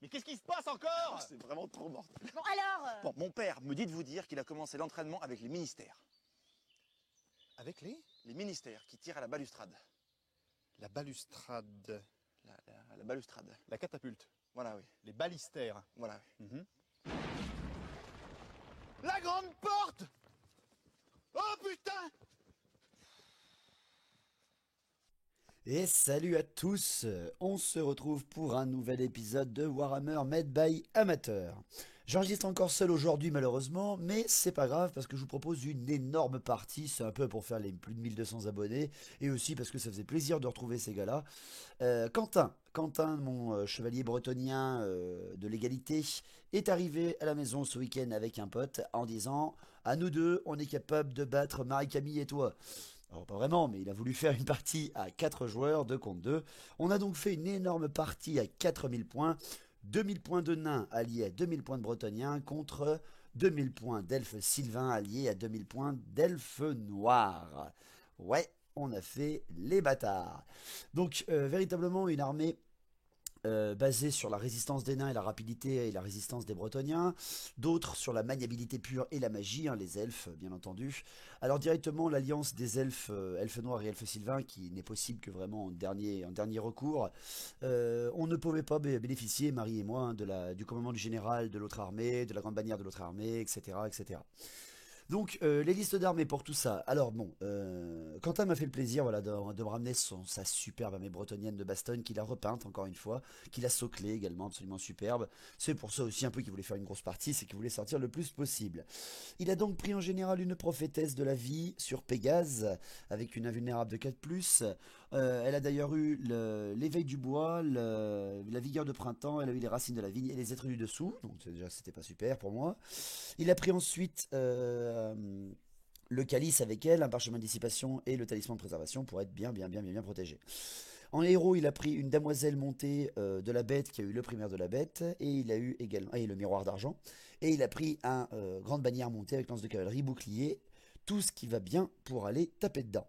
Mais qu'est-ce qui se passe encore? C'est vraiment trop mortel. Bon alors Bon, mon père me dit de vous dire qu'il a commencé l'entraînement avec les ministères. Avec Les ministères qui tirent à la balustrade. la balustrade, La balustrade. la catapulte, Voilà, oui. les balistères. Voilà, oui. La grande porte! Oh putain! Et salut à tous, on se retrouve pour un nouvel épisode de Warhammer Made by Amateur. J'enregistre encore seul aujourd'hui malheureusement, mais c'est pas grave parce que je vous propose une énorme partie, c'est un peu pour faire les plus de 1200 abonnés, et aussi parce que ça faisait plaisir de retrouver ces gars-là. Quentin, mon chevalier bretonien de l'égalité, est arrivé à la maison ce week-end avec un pote en disant « À nous deux, on est capable de battre Marie-Camille et toi ». Alors pas vraiment, mais il a voulu faire une partie à 4 joueurs, 2 contre 2. On a donc fait une énorme partie à 4000 points. 2000 points de nains alliés à 2000 points de bretoniens contre 2000 points d'elfes sylvains alliés à 2000 points d'elfes noirs. Ouais, on a fait les bâtards. Donc véritablement une armée basés sur la résistance des nains et la rapidité et la résistance des bretoniens, d'autres sur la maniabilité pure et la magie, les elfes bien entendu. Alors directement l'alliance des elfes, elfes noirs et elfes sylvains qui n'est possible que vraiment en dernier recours. On ne pouvait pas bénéficier, Marie et moi, du commandement du général de l'autre armée, de la grande bannière de l'autre armée, etc. etc. Donc les listes d'armées pour tout ça. Alors bon, Quentin m'a fait le plaisir voilà, de me ramener sa superbe armée bretonienne de Bastogne qu'il a repeinte encore une fois, qu'il a soclée également, absolument superbe. C'est pour ça aussi un peu qu'il voulait faire une grosse partie, c'est qu'il voulait sortir le plus possible. Il a donc pris en général une prophétesse de la vie sur Pégase, avec une invulnérable de 4+. Elle a d'ailleurs eu l'éveil du bois, la vigueur de printemps, elle a eu les racines de la vigne et les êtres du dessous, donc déjà c'était pas super pour moi. Il a pris ensuite le calice avec elle, un parchemin de dissipation et le talisman de préservation pour être bien protégé. En héros, il a pris une damoiselle montée de la bête qui a eu le primaire de la bête et il a eu également le miroir d'argent et il a pris un grande bannière montée avec lance de cavalerie, bouclier, tout ce qui va bien pour aller taper dedans.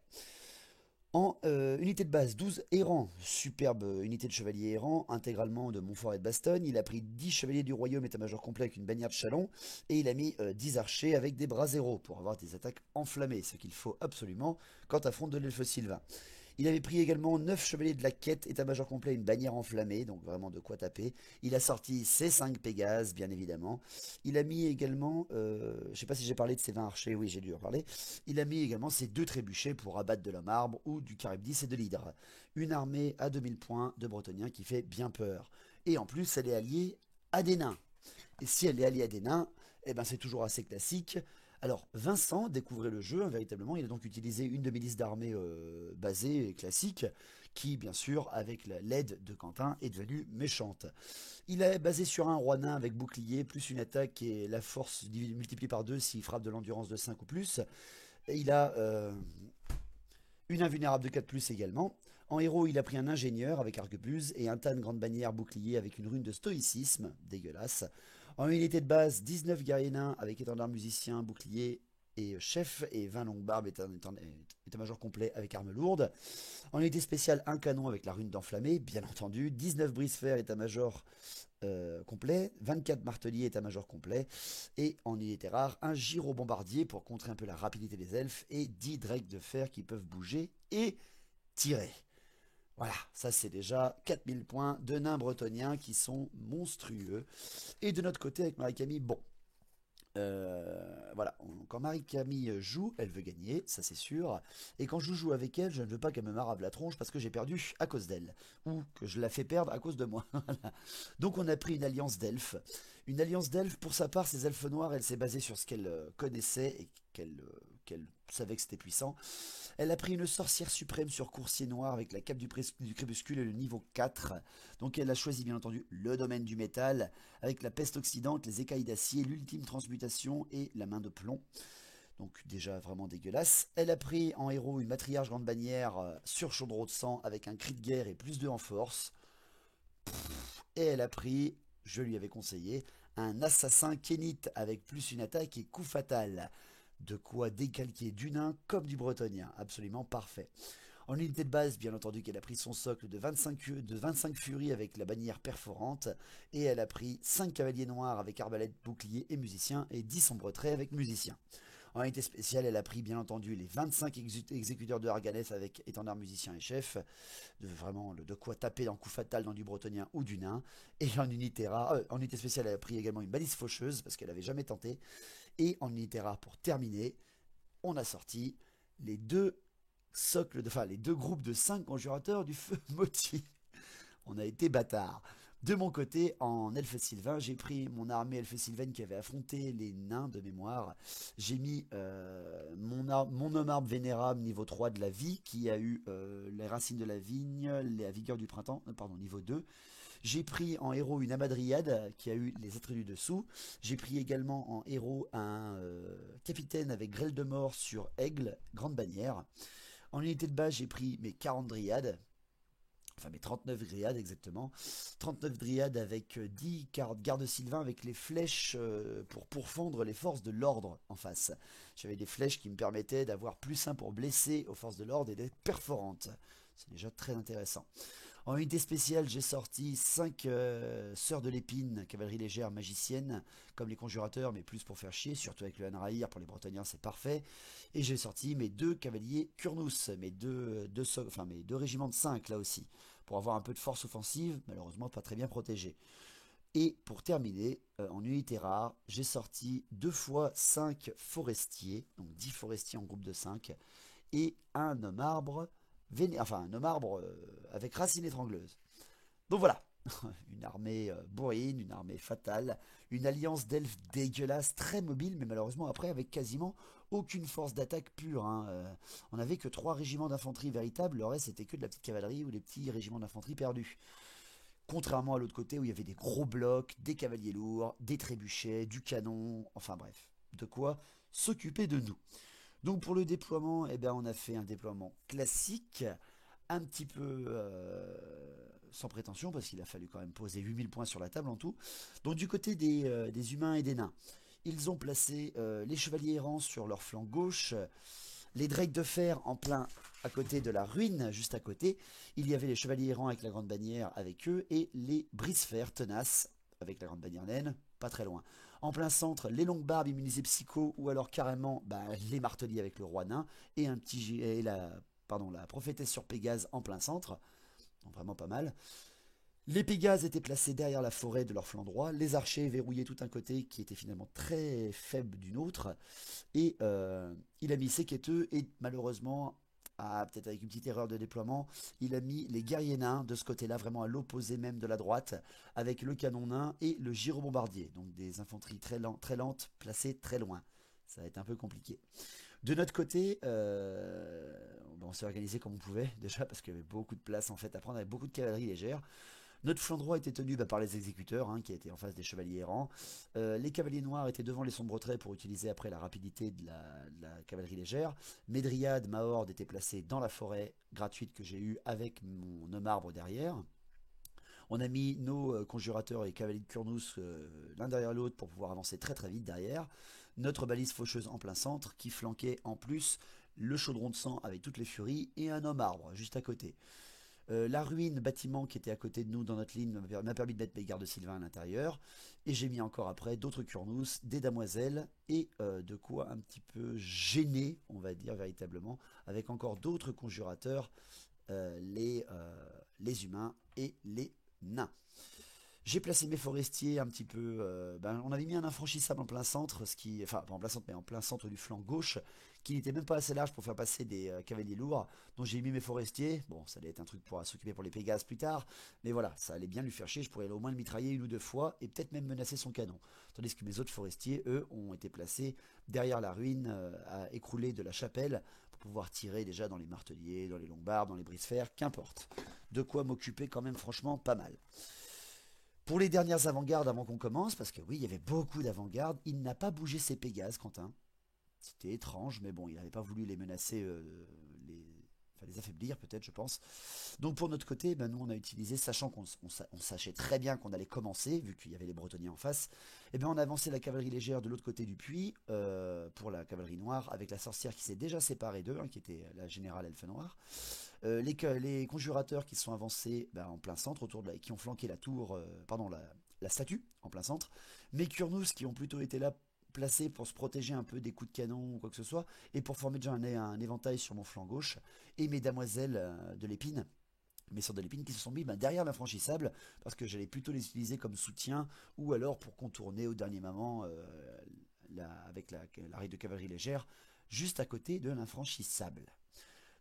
En unité de base, 12 errants, superbe unité de chevaliers errants, intégralement de Montfort et de Bastogne. Il a pris 10 chevaliers du royaume état-major complet avec une bannière de Chalon. Et il a mis 10 archers avec des bras zéro pour avoir des attaques enflammées, ce qu'il faut absolument quand affronte de l'elfe sylvain. Il avait pris également 9 chevaliers de la quête, état-major complet, une bannière enflammée, donc vraiment de quoi taper. Il a sorti ses 5 Pégases, bien évidemment. Il a mis également, je sais pas si j'ai parlé de ses 20 archers, oui j'ai dû en parler. Il a mis également ses 2 trébuchets pour abattre de l'homme arbre ou du Charybdis et de l'hydre. Une armée à 2000 points de bretoniens qui fait bien peur. Et en plus, elle est alliée à des nains. Et si elle est alliée à des nains, eh ben c'est toujours assez classique. Alors, Vincent découvrait le jeu, véritablement, il a donc utilisé une de mes listes d'armées basée et classique, qui, bien sûr, avec l'aide de Quentin, est devenue méchante. Il est basé sur un roi nain avec bouclier, plus une attaque et la force multipliée par 2 s'il frappe de l'endurance de 5 ou plus. Et il a une invulnérable de 4+, également. En héros, il a pris un ingénieur avec arquebuse et un tas de grande bannière bouclier avec une rune de stoïcisme, dégueulasse. En unité de base, 19 guerriers nains avec étendard musicien, bouclier et chef, et 20 longues barbes, état-major complet avec armes lourdes. En unité spéciale, un canon avec la rune d'enflammé, bien entendu. 19 brise-fer, état-major complet, 24 marteliers, état-major complet, et en unité rare, un gyro-bombardier pour contrer un peu la rapidité des elfes, et 10 drakes de fer qui peuvent bouger et tirer. Voilà, ça c'est déjà 4000 points de nains bretoniens qui sont monstrueux. Et de notre côté, avec Marie-Camille, bon, voilà, quand Marie-Camille joue, elle veut gagner, ça c'est sûr. Et quand je joue avec elle, je ne veux pas qu'elle me marave la tronche parce que j'ai perdu à cause d'elle. Ou que je la fais perdre à cause de moi. Voilà. Donc on a pris une alliance d'elfes. Une alliance d'elfes, pour sa part, ces elfes noirs, elle s'est basée sur ce qu'elle connaissait et qu'elle savait que c'était puissant. Elle a pris une sorcière suprême sur coursier noir avec la cape du crépuscule et le niveau 4. Donc elle a choisi bien entendu le domaine du métal avec la peste oxydante, les écailles d'acier, l'ultime transmutation et la main de plomb. Donc déjà vraiment dégueulasse. Elle a pris en héros une matriarche grande bannière sur chaudreau de sang avec un cri de guerre et +2 en force. Et elle a pris, je lui avais conseillé, un assassin kénite avec plus une attaque et coup fatal. De quoi décalquer du nain comme du bretonien, absolument parfait. En unité de base, bien entendu, qu'elle a pris son socle de 25 furies avec la bannière perforante, et elle a pris 5 cavaliers noirs avec arbalète, bouclier et musicien, et 10 sombres traits avec musicien. En unité spéciale, elle a pris bien entendu les 25 exécuteurs de Arganeth avec étendard, musicien et chef, vraiment de quoi taper dans coup fatal dans du bretonien ou du nain. Et en unité rare, en unité spéciale, elle a pris également une balise faucheuse parce qu'elle n'avait jamais tenté. Et en unité rare, pour terminer, on a sorti les deux les deux groupes de 5 conjurateurs du feu maudit. On a été bâtards. De mon côté, en elfe sylvain, j'ai pris mon armée elfe sylvaine qui avait affronté les nains de mémoire. J'ai mis mon homme arbre vénérable niveau 3 de la vie, qui a eu les racines de la vigne, la vigueur du printemps, niveau 2. J'ai pris en héros une amadriade qui a eu les attributs dessous. J'ai pris également en héros un capitaine avec grêle de mort sur aigle, grande bannière. En unité de base, j'ai pris mes 40 dryades. Enfin mes 39 dryades exactement, 39 dryades avec 10 gardes sylvains avec les flèches pour pourfendre les forces de l'ordre en face. J'avais des flèches qui me permettaient d'avoir +1 pour blesser aux forces de l'ordre et d'être perforantes. C'est déjà très intéressant. En unité spéciale, j'ai sorti 5 sœurs de l'épine, cavalerie légère, magicienne, comme les conjurateurs, mais plus pour faire chier, surtout avec le Hanraïr, pour les Bretoniens c'est parfait. Et j'ai sorti mes 2 cavaliers Kurnus, mes deux régiments de 5 là aussi, pour avoir un peu de force offensive, malheureusement pas très bien protégés. Et pour terminer, en unité rare, j'ai sorti 2 fois 5 forestiers, donc 10 forestiers en groupe de 5, et un homme arbre, un homme arbre avec racine étrangleuse. Donc voilà, une armée bourrine, une armée fatale, une alliance d'elfes dégueulasse, très mobile, mais malheureusement après avec quasiment aucune force d'attaque pure. On n'avait que 3 régiments d'infanterie véritables, le reste c'était que de la petite cavalerie ou des petits régiments d'infanterie perdus. Contrairement à l'autre côté où il y avait des gros blocs, des cavaliers lourds, des trébuchets, du canon, enfin bref, de quoi s'occuper de nous. Donc pour le déploiement, on a fait un déploiement classique, un petit peu sans prétention, parce qu'il a fallu quand même poser 8000 points sur la table en tout. Donc du côté des humains et des nains, ils ont placé les chevaliers errants sur leur flanc gauche, les drakes de fer en plein à côté de la ruine, juste à côté. Il y avait les chevaliers errants avec la grande bannière avec eux, et les brise-fer tenaces avec la grande bannière naine, pas très loin. En plein centre, les longues barbes immunisées psycho, ou alors carrément les marteliers avec le roi nain, et la prophétesse sur Pégase en plein centre. Donc vraiment pas mal. Les Pégases étaient placés derrière la forêt de leur flanc droit, les archers verrouillaient tout un côté qui était finalement très faible d'une autre, et il a mis ses quêteux, et malheureusement, peut-être avec une petite erreur de déploiement, il a mis les guerriers nains de ce côté-là, vraiment à l'opposé même de la droite, avec le canon nain et le gyrobombardier, donc des infanteries très lentes, placées très loin. Ça va être un peu compliqué. De notre côté, on s'est organisé comme on pouvait, déjà, parce qu'il y avait beaucoup de place en fait à prendre, avec beaucoup de cavalerie légère. Notre flanc droit était tenu par les exécuteurs, qui étaient en face des chevaliers errants. Les cavaliers noirs étaient devant les sombres traits pour utiliser après la rapidité de la cavalerie légère. Mes dryades, ma horde, étaient placées dans la forêt gratuite que j'ai eue avec mon homme arbre derrière. On a mis nos conjurateurs et cavaliers de Kurnus l'un derrière l'autre pour pouvoir avancer très très vite derrière. Notre balise faucheuse en plein centre qui flanquait en plus le chaudron de sang avec toutes les furies et un homme arbre juste à côté. La ruine bâtiment qui était à côté de nous dans notre ligne m'a permis de mettre mes gardes sylvains à l'intérieur, et j'ai mis encore après d'autres Kurnus, des damoiselles, et de quoi un petit peu gêner, on va dire véritablement, avec encore d'autres conjurateurs, les humains et les nains. J'ai placé mes forestiers un petit peu. On avait mis un infranchissable en plein centre, pas en plein centre, mais en plein centre du flanc gauche, qui n'était même pas assez large pour faire passer des cavaliers lourds. Donc j'ai mis mes forestiers. Bon, ça allait être un truc pour s'occuper pour les Pégases plus tard, mais voilà, ça allait bien lui faire chier. Je pourrais au moins le mitrailler 1 ou 2 fois et peut-être même menacer son canon. Tandis que mes autres forestiers, eux, ont été placés derrière la ruine à écrouler de la chapelle pour pouvoir tirer déjà dans les marteliers, dans les longues barbes, dans les brise-fer, qu'importe. De quoi m'occuper quand même franchement pas mal. Pour les dernières avant-gardes avant qu'on commence, parce que oui, il y avait beaucoup d'avant-gardes, il n'a pas bougé ses Pégases, Quentin. C'était étrange, mais bon, il n'avait pas voulu les menacer, les affaiblir peut-être, je pense. Donc pour notre côté, ben, nous on a utilisé, sachant qu'on sachait très bien qu'on allait commencer, vu qu'il y avait les Bretoniens en face, et ben on a avancé la cavalerie légère de l'autre côté du puits, pour la cavalerie noire, avec la sorcière qui s'est déjà séparée d'eux, hein, qui était la générale elfe noire. Les conjurateurs qui sont avancés ben, en plein centre, qui ont flanqué la tour, la statue en plein centre. Mais Kurnous qui ont plutôt été là placés pour se protéger un peu des coups de canon ou quoi que ce soit, et pour former déjà un éventail sur mon flanc gauche, et mes damoiselles de l'épine, mes sœurs de l'épine qui se sont mis derrière l'infranchissable, parce que j'allais plutôt les utiliser comme soutien, ou alors pour contourner au dernier moment avec l'arrêt de cavalerie légère, juste à côté de l'infranchissable.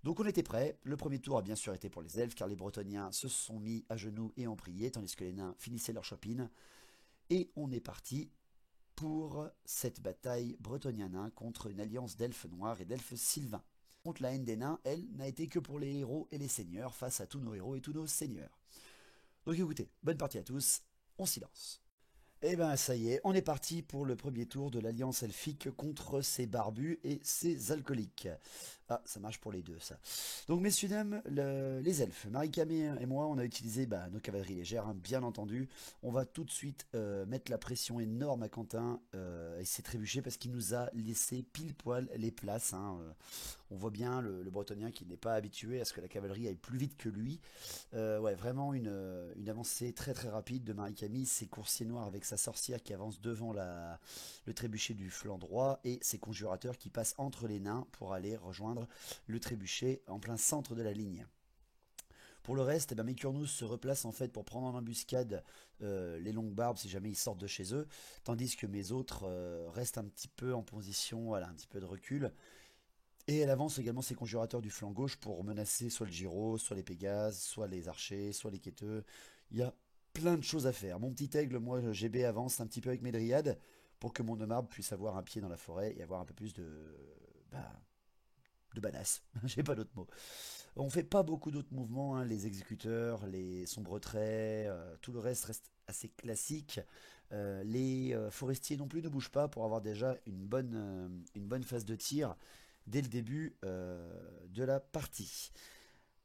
Donc on était prêts, le premier tour a bien sûr été pour les elfes, car les bretoniens se sont mis à genoux et ont prié, tandis que les nains finissaient leur shopping, et on est parti pour cette bataille bretonien-nain contre une alliance d'elfes noirs et d'elfes sylvains. Contre la haine des nains, elle, n'a été que pour les héros et les seigneurs, face à tous nos héros et tous nos seigneurs. Donc écoutez, bonne partie à tous, on s'y lance. Et ben ça y est, on est parti pour le premier tour de l'alliance elfique contre ces barbus et ces alcooliques. Ah, ça marche pour les deux, ça. Donc, messieurs, dames, les elfes, Marie-Camille et moi, on a utilisé nos cavaleries légères, hein, bien entendu. On va tout de suite mettre la pression énorme à Quentin et s'est trébuché parce qu'il nous a laissé pile poil les places. Hein, on voit bien le bretonien qui n'est pas habitué à ce que la cavalerie aille plus vite que lui. Ouais, vraiment une avancée très très rapide de Marie-Camille, ses coursiers noirs avec sa sorcière qui avance devant le trébuchet du flanc droit et ses conjurateurs qui passent entre les nains pour aller rejoindre le trébuchet en plein centre de la ligne. Pour le reste, Mekurnous se replace en fait pour prendre en embuscade les longues barbes si jamais ils sortent de chez eux, tandis que mes autres restent un petit peu en position, voilà, un petit peu de recul. Et elle avance également ses conjurateurs du flanc gauche pour menacer soit le gyro, soit les pégases, soit les archers, soit les quêteux. Il y a plein de choses à faire. Mon petit aigle, moi, GB avance un petit peu avec mes dryades pour que mon homme arbre puisse avoir un pied dans la forêt et avoir un peu plus de badass. J'ai pas d'autres mots. On fait pas beaucoup d'autres mouvements, hein, les exécuteurs, les sombres traits, tout le reste assez classique. Les forestiers non plus ne bougent pas pour avoir déjà une bonne phase de tir dès le début de la partie.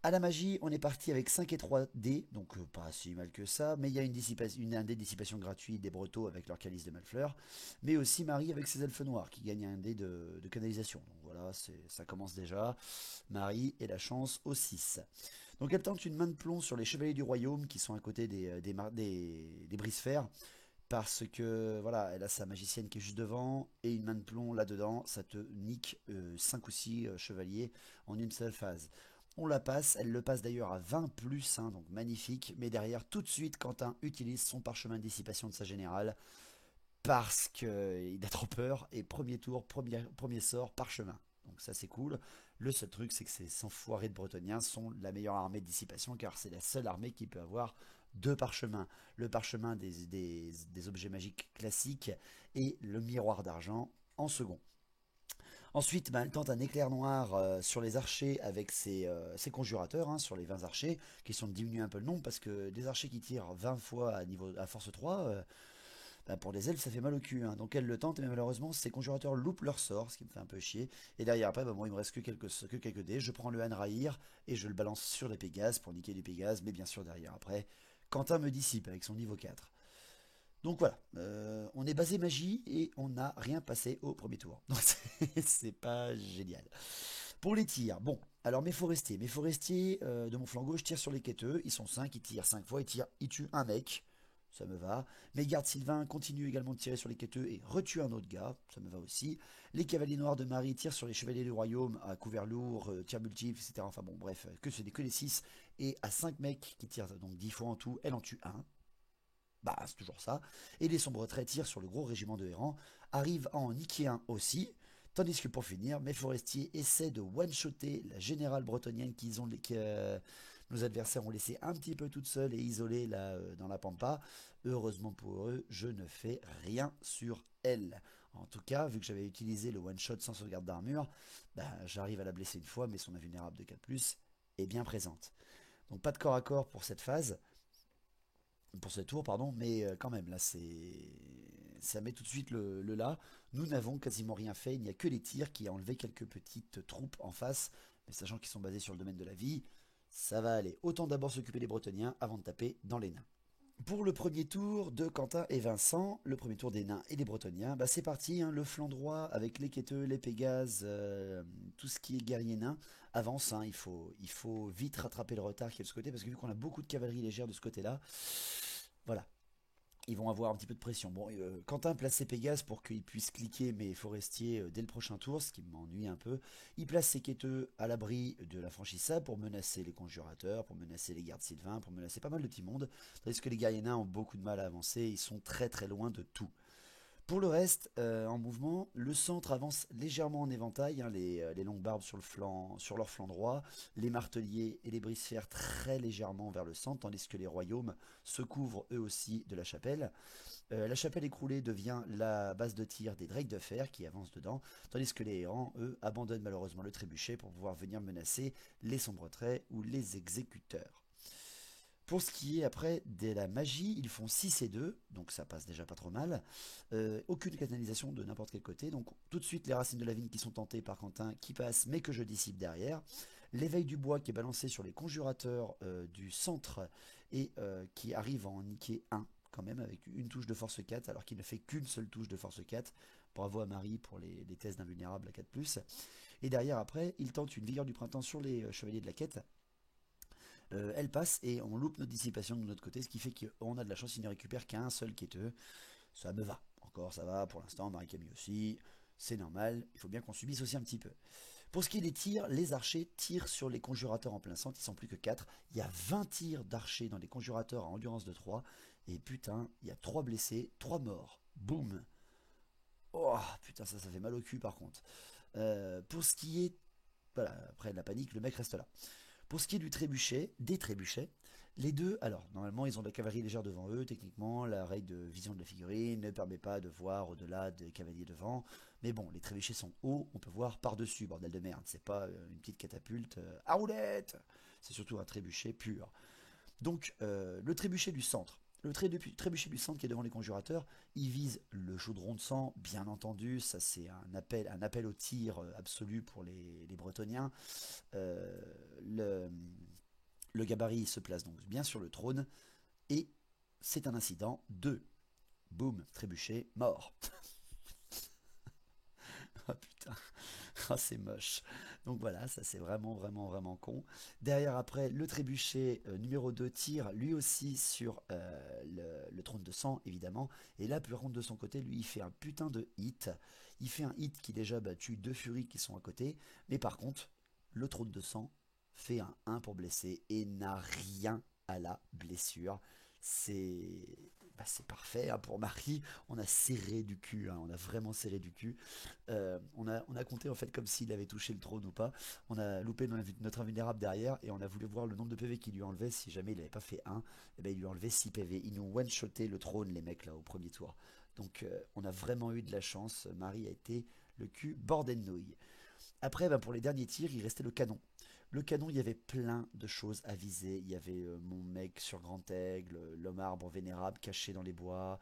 À la magie, on est parti avec 5 et 3 dés, donc pas si mal que ça, mais il y a un dé de dissipation gratuit des Bretons avec leur calice de Malfleur, mais aussi Marie avec ses elfes noirs qui gagnent un dé de canalisation. Donc voilà, ça commence déjà. Marie et la chance au 6. Donc elle tente une main de plomb sur les chevaliers du royaume qui sont à côté des brise-fer, parce que voilà, elle a sa magicienne qui est juste devant, et une main de plomb là-dedans, ça te nique 5 ou 6 chevaliers en une seule phase. On la passe, elle le passe d'ailleurs à 20 plus, hein, donc magnifique, mais derrière tout de suite Quentin utilise son parchemin de dissipation de sa générale, parce qu'il a trop peur, et premier tour, premier sort, parchemin. Donc ça c'est cool. Le seul truc c'est que ces enfoirés de bretoniens sont la meilleure armée de dissipation, car c'est la seule armée qui peut avoir 2 parchemins. Le parchemin des objets magiques classiques et le miroir d'argent en second. Ensuite, elle tente un éclair noir sur les archers avec ses conjurateurs, hein, sur les 20 archers, qui sont de diminuer un peu le nombre, parce que des archers qui tirent 20 fois à force 3, pour les elfes, ça fait mal au cul. Hein. Donc elle le tente, mais malheureusement, ses conjurateurs loupent leur sort, ce qui me fait un peu chier. Et derrière, après, moi, il me reste que quelques dés. Je prends le Hanraïr et je le balance sur les Pégases pour niquer les Pégases, mais bien sûr, derrière, après, Quentin me dissipe avec son niveau 4. Donc voilà, on est basé magie et on n'a rien passé au premier tour. Donc c'est pas génial. Pour les tirs, bon, alors mes forestiers de mon flanc gauche tirent sur les quêteux, ils sont 5, ils tirent 5 fois, ils tuent un mec, ça me va. Mes gardes sylvains continuent également de tirer sur les quêteux et retuent un autre gars, ça me va aussi. Les cavaliers noirs de Marie tirent sur les chevaliers du royaume à couvert lourd, tir multiple, etc. Enfin bon, bref, que les 6, et à 5 mecs qui tirent donc 10 fois en tout, elle en tue un. Bah, c'est toujours ça. Et les sombres traits tirent sur le gros régiment de errants, arrivent à en niquer un aussi, tandis que pour finir, mes forestiers essaient de one-shotter la générale bretonienne que nos adversaires ont laissé un petit peu toute seule et isolée là, dans la pampa. Heureusement pour eux, je ne fais rien sur elle. En tout cas, vu que j'avais utilisé le one-shot sans sauvegarde d'armure, j'arrive à la blesser une fois, mais son invulnérable de 4+, est bien présente. Donc pas de corps à corps pour cette phase. Pour ce tour, pardon, mais quand même, là, ça met tout de suite le là. Nous n'avons quasiment rien fait, il n'y a que les tirs qui a enlevé quelques petites troupes en face, mais sachant qu'ils sont basés sur le domaine de la vie, ça va aller. Autant d'abord s'occuper des Bretoniens avant de taper dans les nains. Pour le premier tour de Quentin et Vincent, le premier tour des nains et des Bretoniens, bah c'est parti, hein, le flanc droit avec les quêteux, les pégases, tout ce qui est guerrier nain avance, hein, il faut vite rattraper le retard qui est de ce côté, parce que vu qu'on a beaucoup de cavalerie légère de ce côté-là, voilà, ils vont avoir un petit peu de pression. Bon, Quentin place ses Pégases pour qu'ils puissent cliquer mes forestiers dès le prochain tour, ce qui m'ennuie un peu. Il place ses quêteux à l'abri de l'infranchissable pour menacer les conjurateurs, pour menacer les gardes sylvains, pour menacer pas mal de petits mondes. Tandis que les guerriers nains ont beaucoup de mal à avancer, ils sont très très loin de tout. Pour le reste, en mouvement, le centre avance légèrement en éventail, hein, les longues barbes sur, sur leur flanc droit, les marteliers et les brise-fers très légèrement vers le centre, tandis que les royaumes se couvrent eux aussi de la chapelle. La chapelle écroulée devient la base de tir des drakes de fer qui avancent dedans, tandis que les errants, eux, abandonnent malheureusement le trébuchet pour pouvoir venir menacer les sombres traits ou les exécuteurs. Pour ce qui est après de la magie, ils font 6 et 2, donc ça passe déjà pas trop mal. Aucune canalisation de n'importe quel côté, donc tout de suite les racines de la vigne qui sont tentées par Quentin qui passent, mais que je dissipe derrière. L'éveil du bois qui est balancé sur les conjurateurs du centre et qui arrive à en niquer un quand même avec une touche de force 4 alors qu'il ne fait qu'une seule touche de force 4. Bravo à Marie pour les tests d'invulnérable à 4+. Et derrière après, il tente une vigueur du printemps sur les chevaliers de la quête. Elle passe et on loupe notre dissipation de notre côté, ce qui fait qu'on a de la chance, il ne récupère qu'un seul quêteux. Ça me va. Encore, ça va pour l'instant, Marie-Camille aussi. C'est normal, il faut bien qu'on subisse aussi un petit peu. Pour ce qui est des tirs, les archers tirent sur les conjurateurs en plein centre, ils sont plus que 4. Il y a 20 tirs d'archers dans les conjurateurs à endurance de 3. Et putain, il y a 3 blessés, 3 morts. Boum. Oh putain, ça fait mal au cul par contre. Pour ce qui est... Voilà, après la panique, le mec reste là. Pour ce qui est du trébuchet, des trébuchets, les deux, alors normalement ils ont de la cavalerie légère devant eux, techniquement la règle de vision de la figurine ne permet pas de voir au-delà des cavaliers devant, mais bon, les trébuchets sont hauts, on peut voir par-dessus, bordel de merde, c'est pas une petite catapulte à roulette, c'est surtout un trébuchet pur. Donc le trébuchet du centre. Le trébuchet du centre qui est devant les conjurateurs, il vise le chaudron de sang, bien entendu, ça c'est un appel au tir absolu pour les Bretoniens. Le gabarit se place donc bien sur le trône, et c'est un incident de boum, trébuchet, mort. Oh putain, oh, c'est moche. Donc voilà, ça c'est vraiment con. Derrière après, le trébuchet numéro 2 tire lui aussi sur le trône de sang, évidemment. Et là, par contre, de son côté, lui, il fait un putain de hit. Il fait un hit qui déjà tue 2 furies qui sont à côté. Mais par contre, le trône de sang fait un 1 pour blesser et n'a rien à la blessure. C'est parfait hein, pour Marie. On a serré du cul, hein, on a vraiment serré du cul. On a compté en fait comme s'il avait touché le trône ou pas. On a loupé notre invulnérable derrière et on a voulu voir le nombre de PV qu'il lui enlevait. Si jamais il n'avait pas fait 1, eh ben, il lui enlevait 6 PV. Ils nous ont one-shoté le trône, les mecs, là, au premier tour. Donc on a vraiment eu de la chance. Marie a été le cul bordel de nouilles. Après, pour les derniers tirs, il restait le canon. Le canon, il y avait plein de choses à viser. Il y avait mon mec sur Grand Aigle, l'homme arbre vénérable caché dans les bois.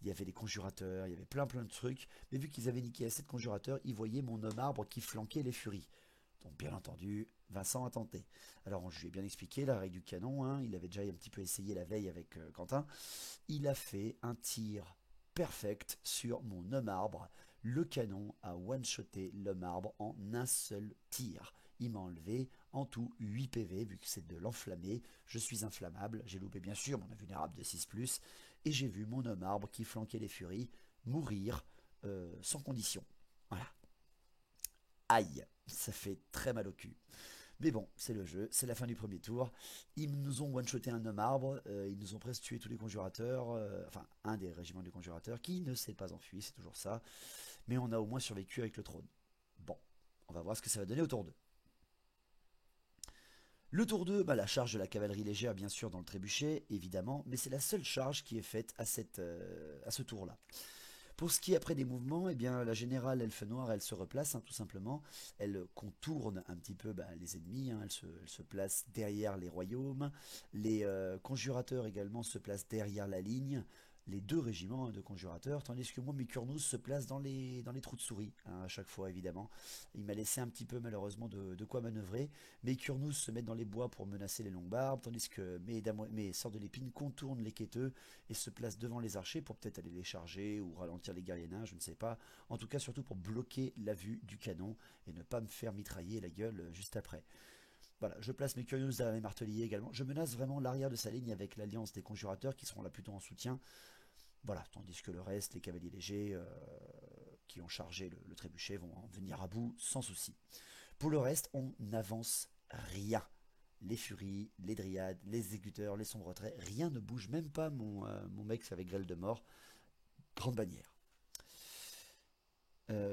Il y avait les conjurateurs, il y avait plein de trucs. Mais vu qu'ils avaient niqué assez de conjurateurs, ils voyaient mon homme arbre qui flanquait les furies. Donc bien entendu, Vincent a tenté. Alors je lui ai bien expliqué la règle du canon. Hein. Il avait déjà un petit peu essayé la veille avec Quentin. Il a fait un tir perfect sur mon homme arbre. Le canon a one-shoté l'homme arbre en un seul tir. Il m'a enlevé en tout 8 PV, vu que c'est de l'enflammé. Je suis inflammable, j'ai loupé bien sûr mon invulnérable de 6+, et j'ai vu mon homme arbre qui flanquait les furies mourir sans condition. Voilà. Aïe, ça fait très mal au cul. Mais bon, c'est le jeu, c'est la fin du premier tour. Ils nous ont one-shoté un homme arbre, ils nous ont presque tué tous les conjurateurs, enfin un des régiments des conjurateurs, qui ne s'est pas enfui, c'est toujours ça. Mais on a au moins survécu avec le trône. Bon, on va voir ce que ça va donner au tour 2. Le tour 2, la charge de la cavalerie légère bien sûr dans le trébuchet, évidemment, mais c'est la seule charge qui est faite à ce tour-là. Pour ce qui est après des mouvements, eh bien, la générale Elfe Noire, elle se replace hein, tout simplement, elle contourne un petit peu les ennemis, hein, elle se place derrière les royaumes, les conjurateurs également se placent derrière la ligne, les deux régiments de conjurateurs, tandis que moi, mes Kurnous se placent dans les trous de souris, hein, à chaque fois évidemment. Il m'a laissé un petit peu malheureusement de quoi manœuvrer. Mes Kurnous se mettent dans les bois pour menacer les longues barbes, tandis que mes sorts de l'épine contournent les quêteux et se placent devant les archers pour peut-être aller les charger ou ralentir les guerriers nains, je ne sais pas. En tout cas, surtout pour bloquer la vue du canon et ne pas me faire mitrailler la gueule juste après. Voilà, je place mes Curious derrière les marteliers également. Je menace vraiment l'arrière de sa ligne avec l'alliance des conjurateurs qui seront là plutôt en soutien. Voilà, tandis que le reste, les cavaliers légers qui ont chargé le trébuchet vont en venir à bout sans souci. Pour le reste, on n'avance rien. Les furies, les dryades, les exécuteurs, les sombres traits, rien ne bouge, même pas mon mec avec grêle de mort. Grande bannière.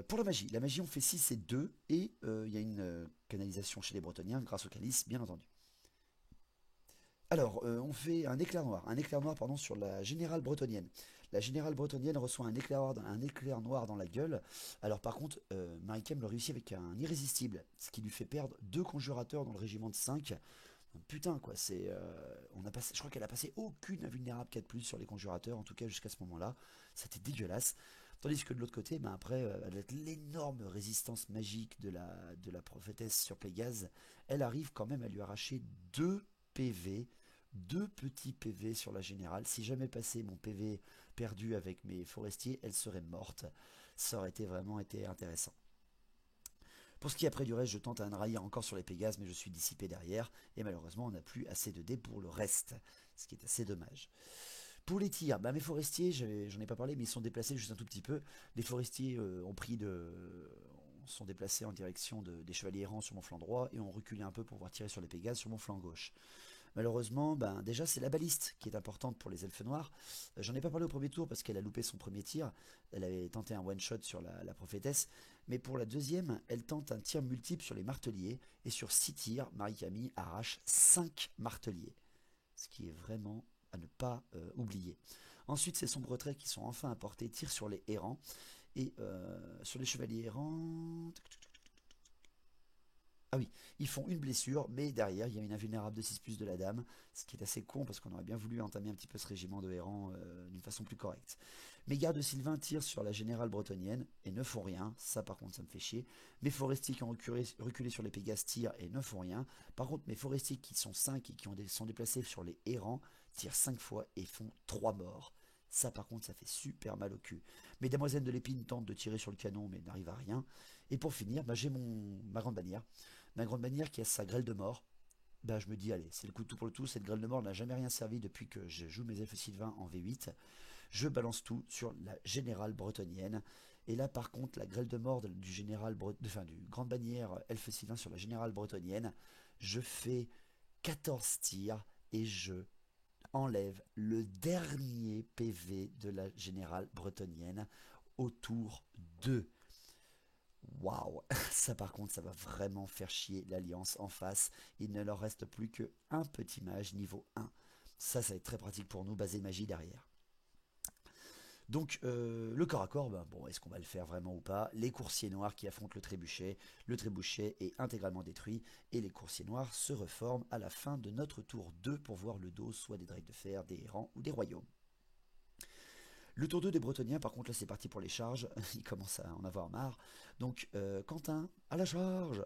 Pour la magie on fait 6 et 2 et il y a une canalisation chez les Bretoniens grâce au calice, bien entendu. Alors, on fait un éclair noir pardon, sur la générale bretonienne. La générale bretonienne reçoit un éclair noir dans la gueule. Alors par contre, Marie-Kem le réussit avec un irrésistible, ce qui lui fait perdre 2 conjurateurs dans le régiment de 5. Putain quoi, je crois qu'elle a passé aucune invulnérable 4+, sur les conjurateurs, en tout cas jusqu'à ce moment-là. C'était dégueulasse. Tandis que de l'autre côté, après, avec l'énorme résistance magique de la prophétesse sur Pégase, elle arrive quand même à lui arracher 2 PV, 2 petits PV sur la générale. Si jamais passé mon PV perdu avec mes forestiers, elle serait morte. Ça aurait vraiment été intéressant. Pour ce qui est après du reste, je tente à enrailler encore sur les Pégases, mais je suis dissipé derrière, et malheureusement on n'a plus assez de dés pour le reste, ce qui est assez dommage. Pour les tirs, mes forestiers, j'en ai pas parlé, mais ils sont déplacés juste un tout petit peu. Les forestiers sont déplacés en direction des chevaliers errants sur mon flanc droit, et ont reculé un peu pour pouvoir tirer sur les Pégases sur mon flanc gauche. Malheureusement, déjà c'est la baliste qui est importante pour les elfes noirs. J'en ai pas parlé au premier tour parce qu'elle a loupé son premier tir. Elle avait tenté un one-shot sur la prophétesse. Mais pour la deuxième, elle tente un tir multiple sur les marteliers. Et sur 6 tirs, Marie-Camille arrache 5 marteliers. Ce qui est vraiment à ne pas oublier. Ensuite, ces sombres traits qui sont enfin apportés tirent sur les errants. Et sur les chevaliers errants... Ah oui, ils font une blessure, mais derrière, il y a une invulnérable de 6+ de la dame, ce qui est assez con parce qu'on aurait bien voulu entamer un petit peu ce régiment de errants d'une façon plus correcte. Mes gardes Sylvain tirent sur la générale bretonienne et ne font rien, ça par contre ça me fait chier. Mes forestiers qui ont reculé sur les Pégases tirent et ne font rien. Par contre, mes forestiers qui sont 5 et qui sont déplacés sur les errants tirent 5 fois et font 3 morts. Ça par contre ça fait super mal au cul. Mes damoiselles de l'épine tentent de tirer sur le canon mais n'arrivent à rien. Et pour finir, j'ai ma grande bannière. Ma grande bannière qui a sa grêle de mort. Je me dis allez, c'est le coup de tout pour le tout. Cette grêle de mort n'a jamais rien servi depuis que je joue mes elfes sylvains en V8. Je balance tout sur la générale bretonienne. Et là par contre la grêle de mort du grande bannière elfes sylvains sur la générale bretonienne. Je fais 14 tirs et je enlève le dernier PV de la générale bretonienne au tour 2. Waouh, ça par contre ça va vraiment faire chier l'alliance en face. Il ne leur reste plus qu'un petit mage niveau 1. Ça va être très pratique pour nous, basé magie derrière. Donc le corps à corps, est-ce qu'on va le faire vraiment ou pas? Les coursiers noirs qui affrontent le trébuchet est intégralement détruit et les coursiers noirs se reforment à la fin de notre tour 2 pour voir le dos soit des drakes de fer, des errants ou des royaumes. Le tour 2 des Bretoniens, par contre là c'est parti pour les charges, ils commencent à en avoir marre. Donc Quentin, à la charge,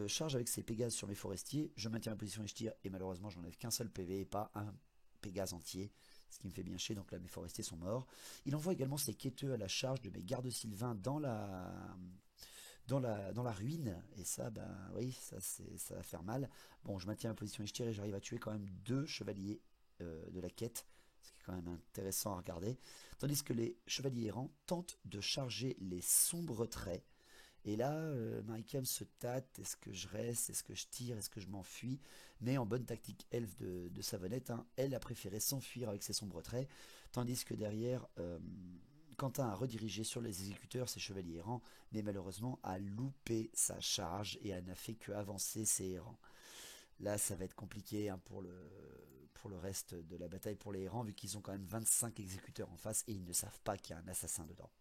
charge avec ses Pégases sur mes forestiers, je maintiens ma position et je tire, et malheureusement j'enlève qu'un seul PV et pas un Pégase entier, ce qui me fait bien chier, donc là mes forestiers sont morts. Il envoie également ses quêteux à la charge de mes gardes sylvains dans la ruine, et ça, oui, ça va faire mal. Bon, je maintiens ma position et je tire, et j'arrive à tuer quand même 2 chevaliers de la quête, ce qui est quand même intéressant à regarder. Tandis que les chevaliers errants tentent de charger les sombres traits. Et là, Marie-Cam se tâte, est-ce que je reste, est-ce que je tire, est-ce que je m'enfuis? Mais en bonne tactique elfe de Savonnette, elle a préféré s'enfuir avec ses sombres traits, tandis que derrière, Quentin a redirigé sur les exécuteurs ses chevaliers errants, mais malheureusement a loupé sa charge et n'a fait que avancer ses errants. Là, ça va être compliqué pour le reste de la bataille pour les errants, vu qu'ils ont quand même 25 exécuteurs en face et ils ne savent pas qu'il y a un assassin dedans.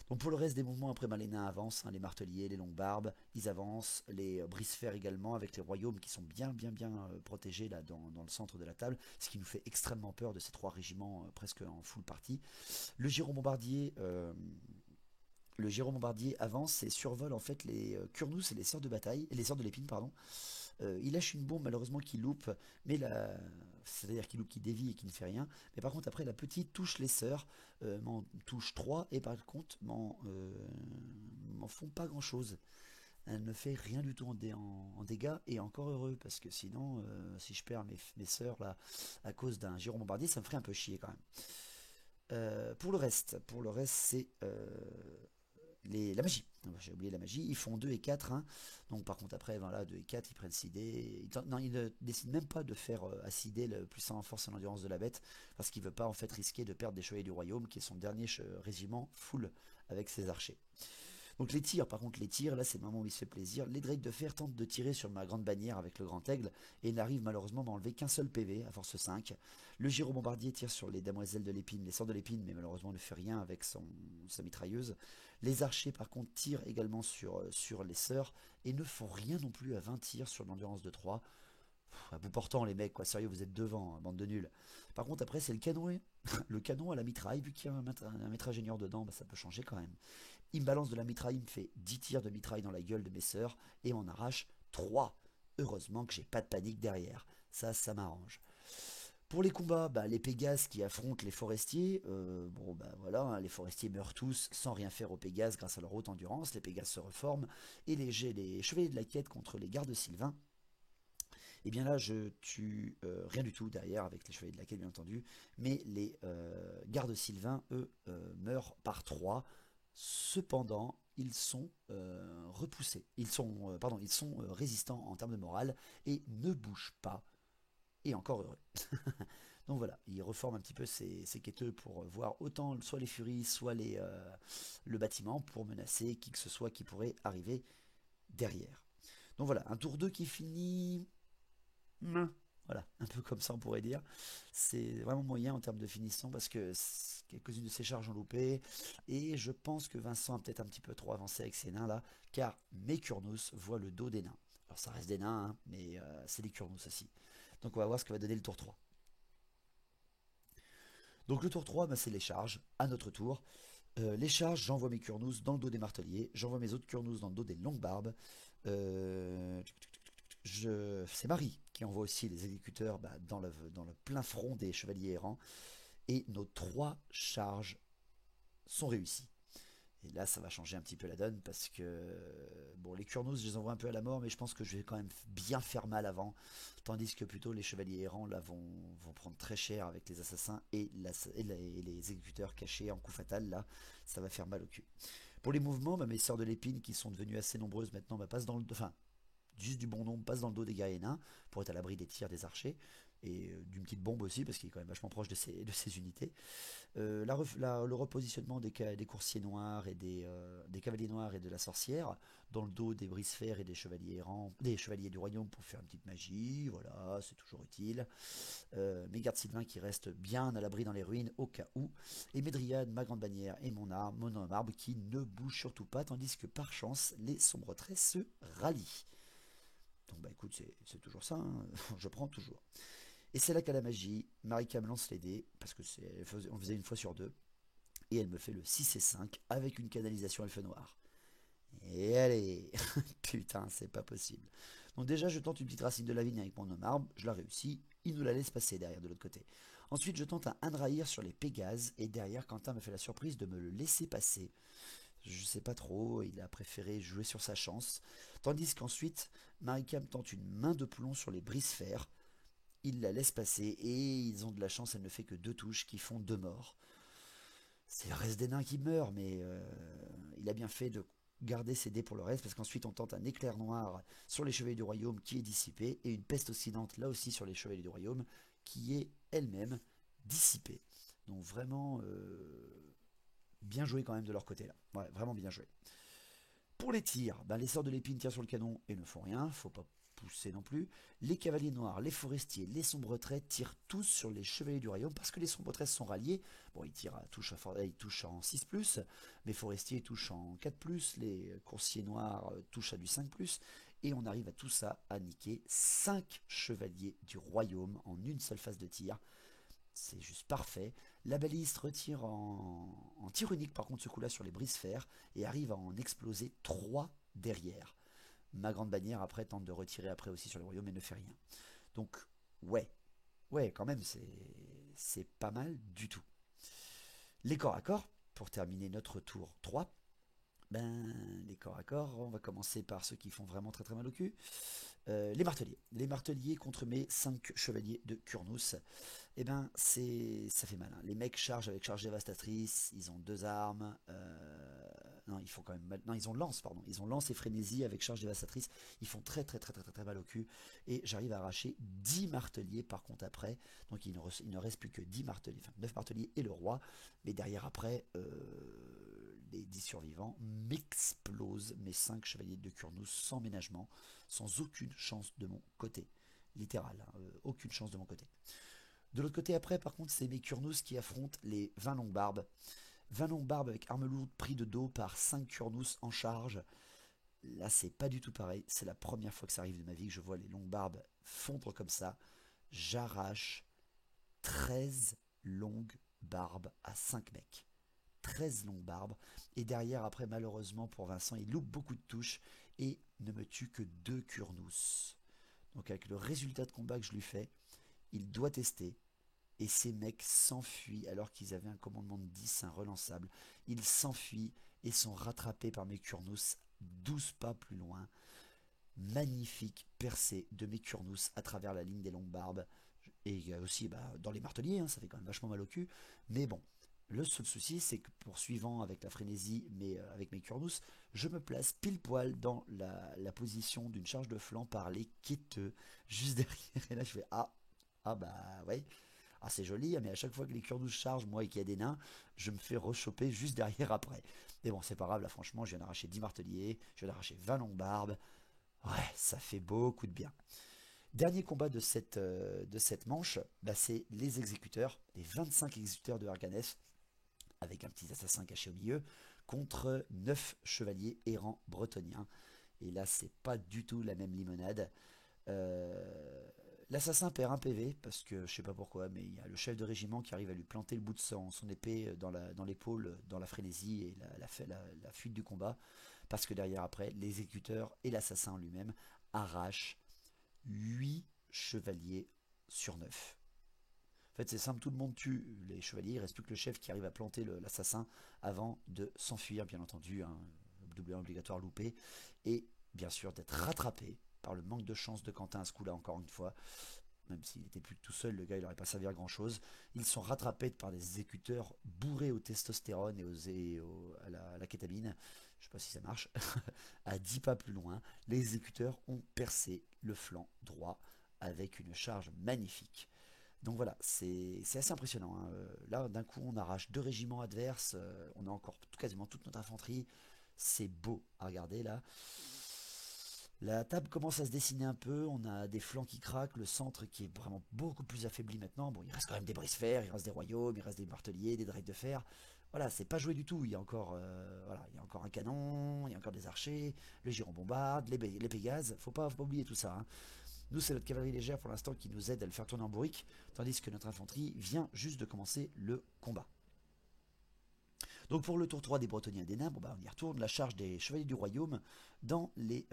Donc pour le reste des mouvements, après les nains avancent, hein, les marteliers, les longues barbes, ils avancent, les brise-fer également, avec les royaumes qui sont bien protégés là dans le centre de la table, ce qui nous fait extrêmement peur de ces 3 régiments presque en full partie. Le giro-bombardier avance et survole en fait les Kurnous et les sœurs de bataille, et les sœurs de l'épine, pardon. Il lâche une bombe malheureusement qui loupe, mais c'est-à-dire qu'il loupe, qui dévie et qui ne fait rien. Mais par contre après la petite touche les sœurs, m'en touche 3 et par contre m'en font pas grand chose. Elle ne fait rien du tout en dégâts, et encore heureux, parce que sinon si je perds mes sœurs là à cause d'un gyro bombardier, ça me ferait un peu chier quand même. Pour le reste c'est la magie. J'ai oublié la magie. Ils font 2 et 4. Hein. Donc par contre après, voilà, 2 et 4, ils prennent 6 dés. Non, ils ne décident même pas de faire à 6 dés le puissant en force et l'endurance de la bête, parce qu'il ne veut pas en fait risquer de perdre des chevaliers du royaume, qui est son dernier régiment full avec ses archers. Donc les tirs, par contre les tirs, là c'est le moment où il se fait plaisir. Les Drake de fer tentent de tirer sur ma grande bannière avec le grand aigle, et n'arrivent malheureusement à m'enlever qu'un seul PV à force 5. Le gyro bombardier tire sur les damoiselles de l'épine, les sœurs de l'épine, mais malheureusement ne fait rien avec sa mitrailleuse. Les archers par contre tirent également sur les sœurs, et ne font rien non plus à 20 tirs sur l'endurance de 3. À bout portant les mecs, quoi, sérieux, vous êtes devant, hein, bande de nuls. Par contre après c'est le canon, le canon à la mitraille, vu qu'il y a un maître ingénieur dedans, bah, ça peut changer quand même. Il me balance de la mitraille, il me fait 10 tirs de mitraille dans la gueule de mes sœurs, et m'en arrache 3. Heureusement que j'ai pas de panique derrière, ça m'arrange. Pour les combats, bah, les Pégases qui affrontent les forestiers, bon bah voilà, hein, les forestiers meurent tous sans rien faire aux Pégases grâce à leur haute endurance, les Pégases se reforment, et les chevaliers de la quête contre les gardes sylvains, et bien là je tue rien du tout derrière avec les chevaliers de la quête bien entendu, mais les gardes sylvains eux meurent par 3. Cependant ils sont repoussés, ils sont résistants en termes de morale et ne bougent pas, et encore heureux. Donc voilà, ils reforment un petit peu ces quêteux pour voir autant soit les furies, soit le bâtiment, pour menacer qui que ce soit qui pourrait arriver derrière. Donc voilà, un tour 2 qui finit... Voilà, un peu comme ça on pourrait dire. C'est vraiment moyen en termes de finition, parce que quelques-unes de ses charges ont loupé, et je pense que Vincent a peut-être un petit peu trop avancé avec ces nains là, car mes Kurnous voient le dos des nains. Alors ça reste des nains, hein, mais c'est des Kurnous aussi. Donc on va voir ce que va donner le tour 3. Donc le tour 3, bah, c'est les charges, à notre tour. Les charges, j'envoie mes Kurnous dans le dos des marteliers, j'envoie mes autres Kurnous dans le dos des longues barbes. C'est Marie qui envoie aussi les exécuteurs dans le plein front des chevaliers errants, et nos 3 charges sont réussies. Et là ça va changer un petit peu la donne, parce que bon, les Kurnous je les envoie un peu à la mort, mais je pense que je vais quand même bien faire mal avant, tandis que plutôt les chevaliers errants là vont prendre très cher avec les assassins et les exécuteurs cachés en coup fatal. Là ça va faire mal au cul. Pour les mouvements, mes sœurs de l'épine qui sont devenues assez nombreuses maintenant, passent dans le... Enfin, juste du bon nombre, passe dans le dos des guerriers nains pour être à l'abri des tirs des archers, et d'une petite bombe aussi, parce qu'il est quand même vachement proche de ces unités. Le repositionnement des coursiers noirs et des cavaliers noirs et de la sorcière dans le dos des brise-fer et des chevaliers errants, des chevaliers du royaume, pour faire une petite magie, voilà, c'est toujours utile. Mes gardes sylvains qui restent bien à l'abri dans les ruines au cas où, et mes dryades, ma grande bannière et mon homme arbre qui ne bougent surtout pas, tandis que par chance les sombres traits se rallient. Donc bah écoute, c'est toujours ça, hein. Je prends toujours. Et c'est là qu'à la magie, Marika me lance les dés, parce que on faisait une fois sur 2, et elle me fait le 6 et 5 avec une canalisation elfe noire. Et allez, putain, c'est pas possible. Donc déjà, je tente une petite racine de la vigne avec mon homme arbre, je la réussis, il nous la laisse passer derrière de l'autre côté. Ensuite, je tente un Andrahir sur les Pégases, et derrière, Quentin me fait la surprise de me le laisser passer. Je sais pas trop, il a préféré jouer sur sa chance. Tandis qu'ensuite, Marika me tente une main de plomb sur les brise-fer. Il la laisse passer, et ils ont de la chance, elle ne fait que 2 touches qui font 2 morts. C'est le reste des nains qui meurt, mais il a bien fait de garder ses dés pour le reste, parce qu'ensuite on tente un éclair noir sur les chevaliers du royaume qui est dissipé, et une peste oscillante là aussi sur les chevaliers du royaume qui est elle-même dissipée. Donc vraiment... bien joué quand même de leur côté là, ouais, vraiment bien joué. Pour les tirs, les sorts de l'épine tirent sur le canon et ne font rien, faut pas pousser non plus. Les cavaliers noirs, les forestiers, les sombres traits tirent tous sur les chevaliers du royaume parce que les sombres traits sont ralliés. Bon, ils tirent ils touchent en 6+, les forestiers touchent en 4+, les coursiers noirs touchent à du 5+, et on arrive à tout ça à niquer 5 chevaliers du royaume en une seule phase de tir. C'est juste parfait. La baliste retire en tir unique par contre ce coup-là sur les brise-fer et arrive à en exploser 3 derrière. Ma grande bannière après tente de retirer après aussi sur le royaume mais ne fait rien. Donc ouais quand même c'est pas mal du tout. Les corps à corps, pour terminer notre tour 3. Les corps à corps, on va commencer par ceux qui font vraiment très très mal au cul. Les marteliers. Les marteliers contre mes 5 chevaliers de Kurnous. Eh ben, ça fait mal. Hein. Les mecs chargent avec charge dévastatrice, ils ont 2 armes. Non, ils font quand même mal. Non, ils ont lance, pardon. Ils ont lance et frénésie avec charge dévastatrice. Ils font très très très très très, très mal au cul. Et j'arrive à arracher 10 marteliers par contre après. Donc il ne reste plus que 10 marteliers, enfin 9 marteliers et le roi. Mais derrière après, les 10 survivants m'explosent mes 5 chevaliers de Kurnous sans ménagement, sans aucune chance de mon côté. Littéral, hein, aucune chance de mon côté. De l'autre côté après, par contre, c'est mes Kurnous qui affrontent les 20 longues barbes. 20 longues barbes avec arme lourde pris de dos par 5 Kurnous en charge. Là, c'est pas du tout pareil. C'est la première fois que ça arrive de ma vie que je vois les longues barbes fondre comme ça. J'arrache 13 longues barbes à 5 mecs. 13 longues barbes. Et derrière, après, malheureusement pour Vincent, il loupe beaucoup de touches et ne me tue que 2 Kurnous. Donc avec le résultat de combat que je lui fais, il doit tester. Et ces mecs s'enfuient alors qu'ils avaient un commandement de 10, un relançable. Ils s'enfuient et sont rattrapés par mes Kurnous 12 pas plus loin. Magnifique percée de mes Kurnous à travers la ligne des longues barbes. Et aussi dans les marteliers, hein, ça fait quand même vachement mal au cul. Mais bon, le seul souci, c'est que poursuivant avec la frénésie, mais avec mes Kurnous, je me place pile poil dans la position d'une charge de flanc par les quêteux, juste derrière. Et là, je fais ouais. Ah, c'est joli, mais à chaque fois que les Kurnous chargent, moi, et qu'il y a des nains, je me fais rechoper juste derrière après. Mais bon, c'est pas grave, là, franchement, je viens d'arracher 10 marteliers, je viens d'arracher 20 longues barbes. Ouais, ça fait beaucoup de bien. Dernier combat de cette manche, c'est les exécuteurs, les 25 exécuteurs de Arganeth, avec un petit assassin caché au milieu, contre 9 chevaliers errants bretoniens. Et là, c'est pas du tout la même limonade. L'assassin perd un PV, parce que je sais pas pourquoi, mais il y a le chef de régiment qui arrive à lui planter le bout de son épée dans l'épaule, dans la frénésie et la fuite du combat, parce que derrière après, l'exécuteur et l'assassin lui-même arrachent 8 chevaliers sur 9. En fait, c'est simple, tout le monde tue les chevaliers, il reste plus que le chef qui arrive à planter l'assassin avant de s'enfuir, bien entendu, hein, double obligatoire loupé, et bien sûr d'être rattrapé par le manque de chance de Quentin à ce coup-là, encore une fois. Même s'il était plus tout seul, le gars il n'aurait pas servi à grand chose. Ils sont rattrapés par des exécuteurs bourrés au testostérone et à la kétamine. Je sais pas si ça marche. À 10 pas plus loin, les exécuteurs ont percé le flanc droit avec une charge magnifique. Donc voilà, c'est assez impressionnant. Hein. Là, d'un coup, on arrache 2 régiments adverses. On a encore quasiment toute notre infanterie. C'est beau à regarder là. La table commence à se dessiner un peu, on a des flancs qui craquent, le centre qui est vraiment beaucoup plus affaibli maintenant. Bon, il reste quand même des brise-fer, il reste des royaumes, il reste des marteliers, des drakes de fer. Voilà, c'est pas joué du tout. Il y a encore, il y a encore un canon, il y a encore des archers, le giron bombarde, les pégases. Faut pas oublier tout ça. Hein. Nous, c'est notre cavalerie légère pour l'instant qui nous aide à le faire tourner en bourrique, tandis que notre infanterie vient juste de commencer le combat. Donc pour le tour 3 des Bretoniens et des Nains, on y retourne, la charge des chevaliers du royaume dans les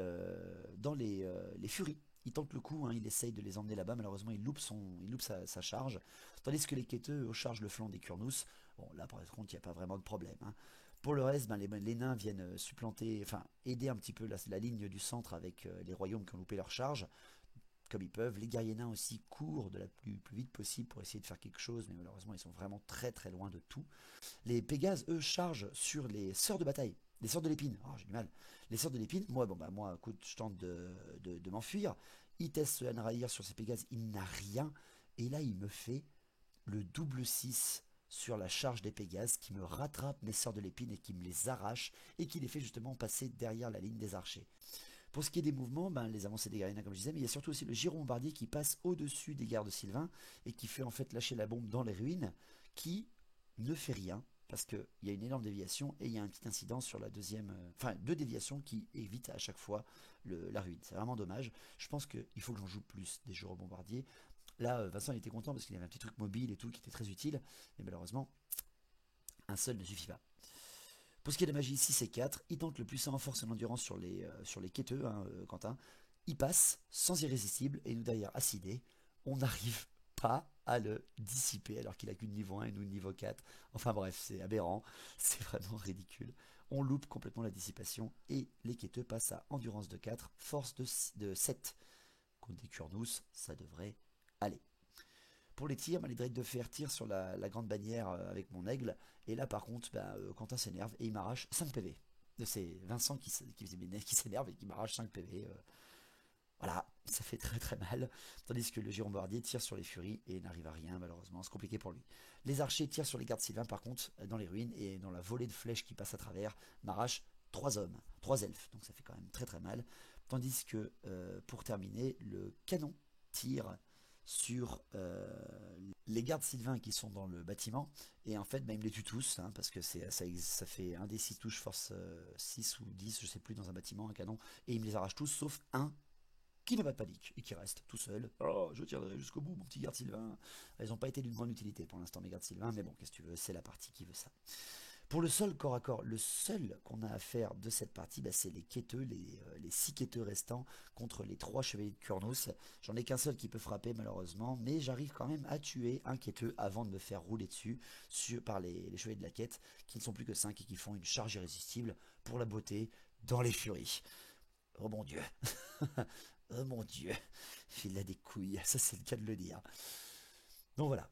furies. Il tente le coup, hein, il essaye de les emmener là-bas, malheureusement il loupe sa charge, tandis que les quêteux chargent le flanc des Kurnous. Bon là par contre il n'y a pas vraiment de problème. Hein. Pour le reste, les nains viennent aider un petit peu la ligne du centre avec les royaumes qui ont loupé leur charge. Comme ils peuvent. Les guerriers nains aussi courent de la plus vite possible pour essayer de faire quelque chose, mais malheureusement ils sont vraiment très très loin de tout. Les Pégases, eux, chargent sur les sœurs de bataille, les sœurs de l'épine. Oh, j'ai du mal. Les sœurs de l'épine, moi, écoute, je tente de m'enfuir. Il teste ce Hanraïr sur ses Pégases, il n'a rien. Et là, il me fait le double 6 sur la charge des Pégases qui me rattrape mes sœurs de l'épine et qui me les arrache et qui les fait justement passer derrière la ligne des archers. Pour ce qui est des mouvements, ben, les avancées des Gardiens, comme je disais, mais il y a surtout aussi le gyrobombardier qui passe au-dessus des gardes Sylvain et qui fait en fait lâcher la bombe dans les ruines, qui ne fait rien parce qu'il y a une énorme déviation et il y a un petit incident sur la deuxième, enfin deux déviations qui évitent à chaque fois la ruine. C'est vraiment dommage. Je pense qu'il faut que j'en joue plus des gyrobombardiers. Là, Vincent il était content parce qu'il avait un petit truc mobile et tout qui était très utile, mais malheureusement, un seul ne suffit pas. Pour ce qui est de la magie 6 et 4, il tente le puissant en force et en endurance sur les quêteux, hein, Quentin. Il passe sans irrésistible et nous derrière acidé, on n'arrive pas à le dissiper alors qu'il a qu'une niveau 1 et nous une niveau 4. Enfin bref, c'est aberrant, c'est vraiment ridicule. On loupe complètement la dissipation et les quêteux passent à endurance de 4, force de 7. Contre des Curnous, ça devrait aller. Pour les tirs, les Dreads de fer tirent sur la grande bannière avec mon aigle. Et là, par contre, Quentin s'énerve et il m'arrache 5 PV. C'est Vincent qui s'énerve et qui m'arrache 5 PV. Voilà, ça fait très très mal. Tandis que le gyrobombardier tire sur les furies et n'arrive à rien, malheureusement. C'est compliqué pour lui. Les archers tirent sur les gardes Sylvains, par contre, dans les ruines. Et dans la volée de flèches qui passe à travers, m'arrache 3 hommes, 3 elfes. Donc ça fait quand même très très mal. Tandis que, pour terminer, le canon tire sur les gardes Sylvains qui sont dans le bâtiment et en fait il me les tue tous hein, parce que ça fait un des 6 touches force 6 ou 10 je sais plus dans un bâtiment, un canon, et il me les arrache tous sauf un qui n'a pas de panique et qui reste tout seul. Oh, je tiendrai jusqu'au bout mon petit garde Sylvain. Ils n'ont pas été d'une grande utilité pour l'instant mes gardes Sylvains, mais bon qu'est-ce que tu veux, c'est la partie qui veut ça. Pour le seul corps à corps, le seul qu'on a à faire de cette partie, c'est les quêteux, les 6 quêteux restants contre les 3 chevaliers de Curnous. J'en ai qu'un seul qui peut frapper malheureusement, mais j'arrive quand même à tuer un quêteux avant de me faire rouler dessus par les chevaliers de la quête, qui ne sont plus que 5 et qui font une charge irrésistible pour la beauté dans les furies. Oh mon dieu. Oh mon dieu. Il a des couilles, ça c'est le cas de le dire. Donc voilà,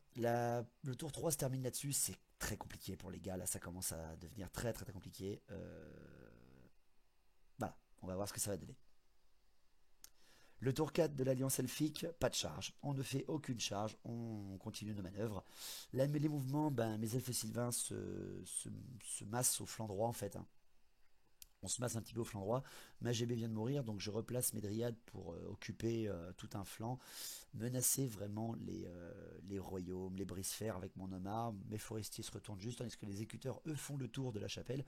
le tour 3 se termine là-dessus, c'est très compliqué pour les gars, là ça commence à devenir très très très compliqué. Voilà, on va voir ce que ça va donner. Le tour 4 de l'Alliance Elfique, pas de charge, on ne fait aucune charge, on continue nos manœuvres. Là, les mouvements, mes elfes sylvains se massent au flanc droit en fait. Hein. On se masse un petit peu au flanc droit. Ma GB vient de mourir, donc je replace mes dryades pour occuper tout un flanc, menacer vraiment les royaumes, les brise-fer avec mon homard. Mes forestiers se retournent juste, tandis que les écuteurs, eux, font le tour de la chapelle.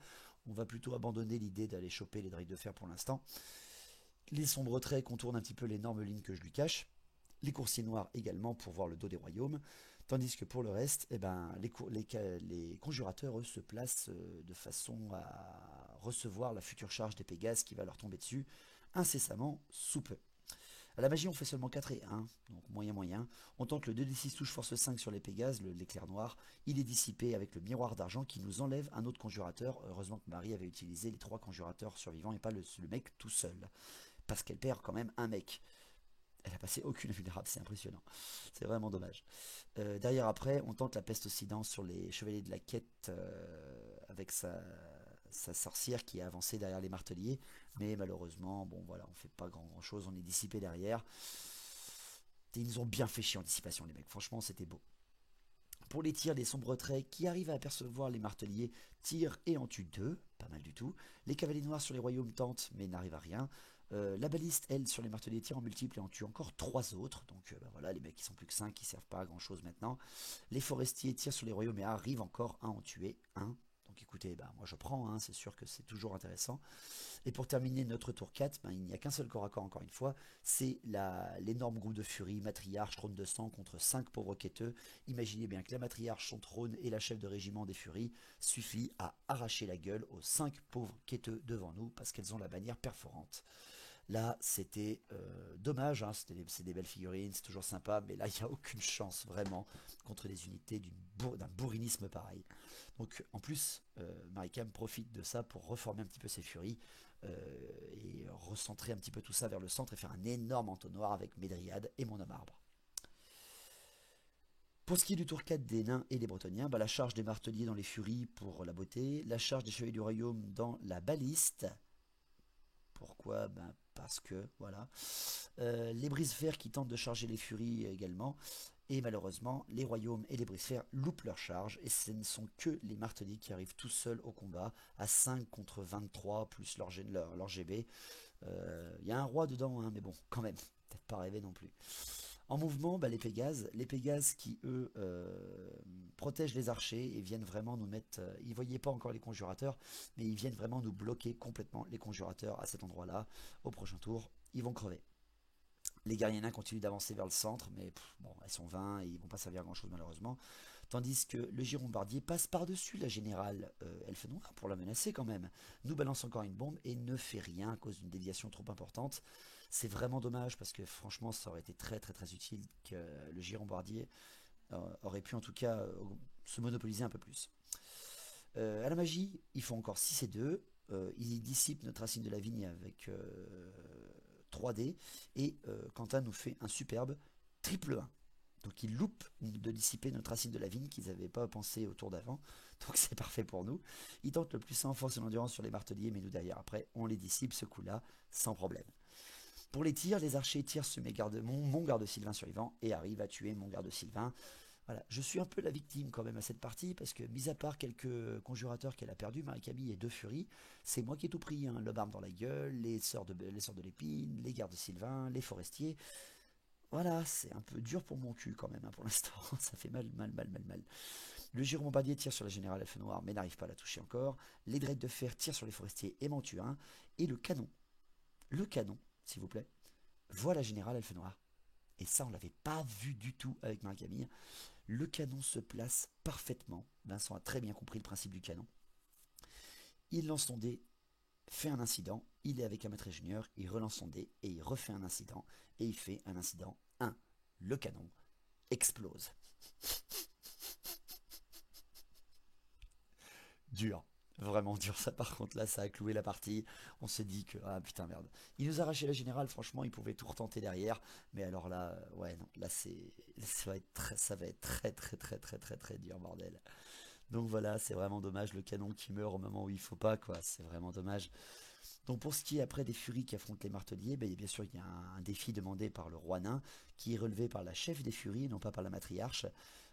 On va plutôt abandonner l'idée d'aller choper les dryades de fer pour l'instant. Les sombres traits contournent un petit peu l'énorme ligne que je lui cache. Les coursiers noirs également pour voir le dos des royaumes. Tandis que pour le reste, les conjurateurs, eux, se placent de façon à recevoir la future charge des Pégases qui va leur tomber dessus incessamment sous peu. À la magie, on fait seulement 4 et 1, donc moyen. On tente le 2d6 touche force 5 sur les Pégases, l'éclair noir. Il est dissipé avec le miroir d'argent qui nous enlève un autre conjurateur. Heureusement que Marie avait utilisé les 3 conjurateurs survivants et pas le mec tout seul. Parce qu'elle perd quand même un mec. Elle a passé aucune vulnérable, c'est impressionnant. C'est vraiment dommage. Derrière après, on tente la peste oscillante sur les chevaliers de la quête avec sa sorcière qui est avancée derrière les marteliers. Mais malheureusement, bon voilà, on fait pas grand chose, on est dissipé derrière. Et ils nous ont bien fait chier en dissipation les mecs, franchement c'était beau. Pour les tirs, les sombres traits qui arrivent à apercevoir les marteliers tirent et en tuent 2, pas mal du tout. Les cavaliers noirs sur les royaumes tentent mais n'arrivent à rien. La baliste, elle, sur les marteliers tire en multiple et en tue encore 3 autres. Donc voilà, les mecs qui sont plus que 5, qui servent pas à grand chose maintenant. Les forestiers tirent sur les royaumes et arrivent encore à en tuer 1. Donc écoutez, moi je prends, hein, c'est sûr que c'est toujours intéressant. Et pour terminer notre tour 4, il n'y a qu'un seul corps à corps encore une fois, c'est l'énorme groupe de furie, matriarche, trône de sang contre 5 pauvres quêteux. Imaginez bien que la matriarche, son trône et la chef de régiment des furies suffit à arracher la gueule aux 5 pauvres quêteux devant nous parce qu'elles ont la bannière perforante. Là, c'était dommage, hein, c'est des belles figurines, c'est toujours sympa, mais là, il n'y a aucune chance vraiment contre les unités d'un bourrinisme pareil. Donc, en plus, Maricam profite de ça pour reformer un petit peu ses furies et recentrer un petit peu tout ça vers le centre et faire un énorme entonnoir avec mes dryades et mon homme arbre. Pour ce qui est du tour 4 des nains et des bretoniens, la charge des marteliers dans les furies pour la beauté, la charge des chevaliers du royaume dans la baliste. Pourquoi? Parce que, voilà. Les brise-fer qui tentent de charger les furies également. Et malheureusement, les royaumes et les brise-fer loupent leur charge. Et ce ne sont que les marteliers qui arrivent tout seuls au combat, à 5 contre 23, plus leur GB. Il y a un roi dedans, hein, mais bon, quand même, peut-être pas rêver non plus. En mouvement, les Pégases qui, eux, protègent les archers et viennent vraiment nous mettre... ils ne voyaient pas encore les conjurateurs, mais ils viennent vraiment nous bloquer complètement les conjurateurs à cet endroit-là. Au prochain tour, ils vont crever. Les guerriers nains continuent d'avancer vers le centre, mais bon, elles sont 20 et ils vont pas servir à grand-chose malheureusement. Tandis que le girombardier passe par-dessus la générale Elfe Noire pour la menacer quand même. Nous balance encore une bombe et ne fait rien à cause d'une déviation trop importante. C'est vraiment dommage parce que franchement ça aurait été très très très utile que le girombardier aurait pu en tout cas se monopoliser un peu plus. À la magie, ils font encore 6 et 2. Ils dissipent notre racine de la vigne avec 3D et Quentin nous fait un superbe triple 1. Donc ils loupent de dissiper notre racine de la vigne qu'ils n'avaient pas pensé au tour d'avant. Donc c'est parfait pour nous. Ils tentent le plus en force et l'endurance sur les marteliers, mais nous derrière après on les dissipe ce coup-là sans problème. Pour les tirs, les archers tirent sur mon garde Sylvain survivant et arrivent à tuer mon garde Sylvain. Voilà, je suis un peu la victime quand même à cette partie parce que mis à part quelques conjurateurs qu'elle a perdus, Marie-Camille et 2 furies, c'est moi qui ai tout pris, hein. L'homme arme dans la gueule, les sœurs de l'épine, les gardes Sylvain, les forestiers. Voilà, c'est un peu dur pour mon cul quand même, hein, pour l'instant. Ça fait mal. Le girombardier tire sur la générale Elfe Noire, mais n'arrive pas à la toucher encore. Les drakes de fer tirent sur les forestiers et m'en tuent un. Et le canon, s'il vous plaît, voit la générale Elfe Noire. Et ça, on l'avait pas vu du tout avec Marie-Camille. Le canon se place parfaitement. Vincent a très bien compris le principe du canon. Il lance son dé, fait un incident, il est avec un maître ingénieur, il relance son dé et il refait un incident, et il fait un incident 1. Le canon explose. Dur. Vraiment dur ça par contre, là ça a cloué la partie, on s'est dit que, ah putain merde, il nous a arraché la générale, franchement il pouvait tout retenter derrière, mais alors là, ouais non, là ça va être très dur bordel. Donc voilà, c'est vraiment dommage, le canon qui meurt au moment où il faut pas quoi, c'est vraiment dommage. Donc pour ce qui est après des furies qui affrontent les marteliers, bien sûr il y a un défi demandé par le roi nain, qui est relevé par la chef des furies, non pas par la matriarche.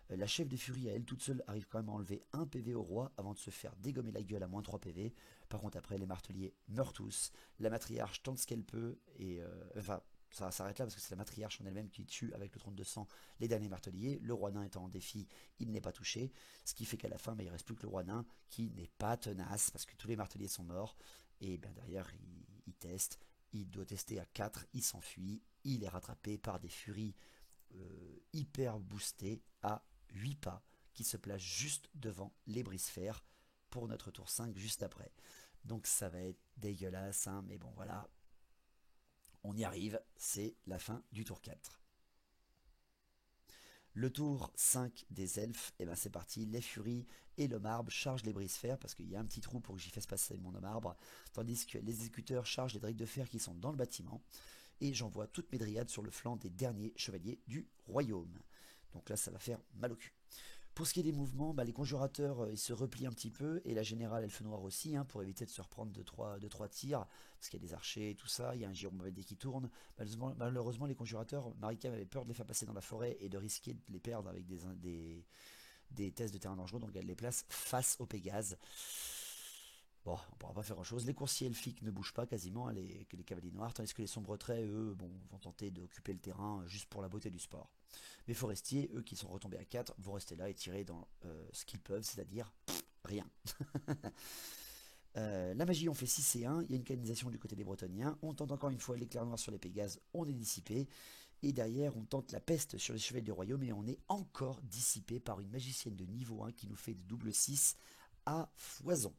La chef des furies, à elle toute seule, arrive quand même à enlever 1 PV au roi avant de se faire dégommer la gueule à moins 3 PV. Par contre après les marteliers meurent tous, la matriarche tente ce qu'elle peut, et enfin ça s'arrête là parce que c'est la matriarche en elle-même qui tue avec le trône de sang les derniers marteliers. Le roi nain étant en défi, il n'est pas touché, ce qui fait qu'à la fin il ne reste plus que le roi nain qui n'est pas tenace parce que tous les marteliers sont morts. Et bien derrière, il teste, il doit tester à 4, il s'enfuit, il est rattrapé par des furies hyper boostées à 8 pas, qui se placent juste devant les brise-fer pour notre tour 5 juste après. Donc ça va être dégueulasse, hein, mais bon voilà, on y arrive, c'est la fin du tour 4. Le tour 5 des elfes, et ben c'est parti, les furies et l'homme arbre chargent les brise-fer parce qu'il y a un petit trou pour que j'y fasse passer mon homme arbre, tandis que les exécuteurs chargent les drakes de fer qui sont dans le bâtiment, et j'envoie toutes mes dryades sur le flanc des derniers chevaliers du royaume. Donc là ça va faire mal au cul. Pour ce qui est des mouvements, les conjurateurs ils se replient un petit peu, et la générale Elfe Noire aussi, hein, pour éviter de se reprendre de 3 tirs, parce qu'il y a des archers et tout ça, il y a un girombardier qui tourne. Malheureusement les conjurateurs, Marika avait peur de les faire passer dans la forêt et de risquer de les perdre avec des tests de terrain dangereux, donc elle les place face aux Pégases. Bon, on pourra pas faire grand chose. Les coursiers elfiques ne bougent pas quasiment, hein, les cavaliers noirs, tandis que les sombres traits, eux, vont tenter d'occuper le terrain juste pour la beauté du sport. Les forestiers, eux qui sont retombés à 4, vont rester là et tirer dans ce qu'ils peuvent, c'est-à-dire rien. La magie, on fait 6 et 1, il y a une canonisation du côté des Bretoniens, on tente encore une fois l'éclair noir sur les Pégases, on est dissipé, et derrière on tente la peste sur les chevaliers du royaume, et on est encore dissipé par une magicienne de niveau 1 qui nous fait des double 6 à foison.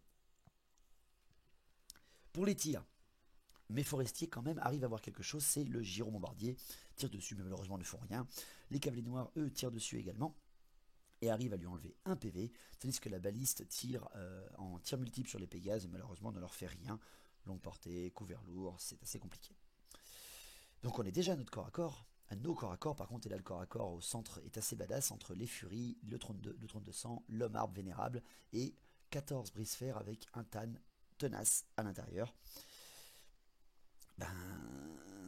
Pour les tirs, mes forestiers quand même arrivent à voir quelque chose, c'est le gyrombardier, tire dessus mais malheureusement ne font rien. Les cavaliers noirs eux tirent dessus également et arrivent à lui enlever un PV, tandis que la baliste tire en tir multiple sur les Pégases et malheureusement ne leur fait rien. Longue portée, couvert lourd, c'est assez compliqué. Donc on est déjà à notre corps à corps. À nos corps à corps, par contre, et là le corps à corps au centre est assez badass entre les furies, le trône de sang, l'homme arbre vénérable et 14 brise-fer avec un tan tenace à l'intérieur.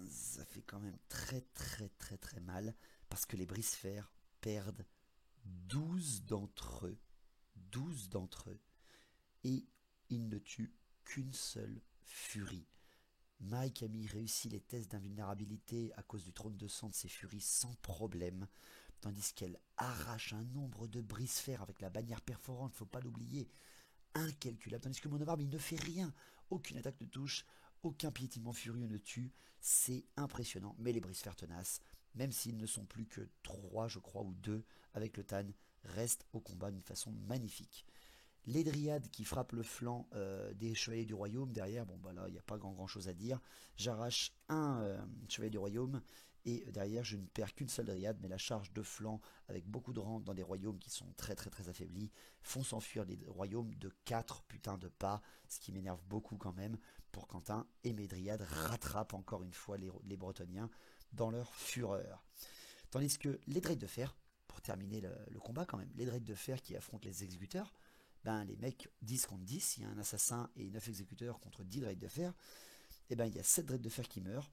Ça fait quand même très mal parce que les brise-fer perdent 12 d'entre eux et ils ne tuent qu'une seule furie. Mai Camille réussit les tests d'invulnérabilité à cause du trône de sang de ses furies sans problème, tandis qu'elle arrache un nombre de brise-fer avec la bannière perforante, faut pas l'oublier, incalculable, tandis que Monobarbe il ne fait rien, aucune attaque ne touche, aucun piétinement furieux ne tue, c'est impressionnant, mais les brise-fer tenaces, même s'ils ne sont plus que 3 je crois ou 2 avec le Tan, restent au combat d'une façon magnifique. Les dryades qui frappent le flanc des chevaliers du royaume derrière, bon bah là il n'y a pas grand chose à dire. J'arrache un chevalier du royaume et derrière je ne perds qu'une seule dryade, mais la charge de flanc avec beaucoup de rangs dans des royaumes qui sont très affaiblis font s'enfuir les royaumes de 4 putains de pas, ce qui m'énerve beaucoup quand même pour Quentin, et mes dryades rattrapent encore une fois les Bretoniens dans leur fureur. Tandis que les drakes de fer, pour terminer le combat quand même, les drakes de fer qui affrontent les exécuteurs, ben les mecs 10 contre 10, il y a un assassin et 9 exécuteurs contre 10 drakes de fer, et ben il y a 7 drakes de fer qui meurent,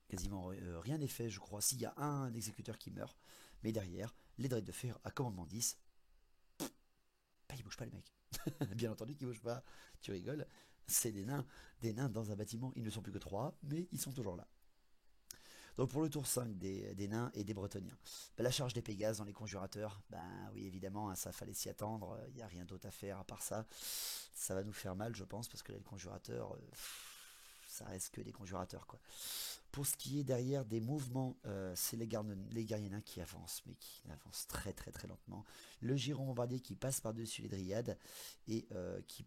quasiment rien n'est fait je crois, s'il y a un exécuteur qui meurt, mais derrière, les drakes de fer à commandement 10, ben ils bougent pas les mecs, bien entendu qu'ils bougent pas, tu rigoles, c'est des nains dans un bâtiment, ils ne sont plus que 3, mais ils sont toujours là. Donc pour le tour 5 des nains et des bretoniens, ben, la charge des Pégases dans les conjurateurs, ben oui évidemment, hein, ça fallait s'y attendre, il n'y a rien d'autre à faire à part ça. Ça va nous faire mal je pense, parce que là, les conjurateurs, ça reste que des conjurateurs quoi. Pour ce qui est derrière des mouvements, c'est les guerriers nains qui avancent, mais qui avancent très lentement. Le giron bombardier qui passe par-dessus les dryades et qui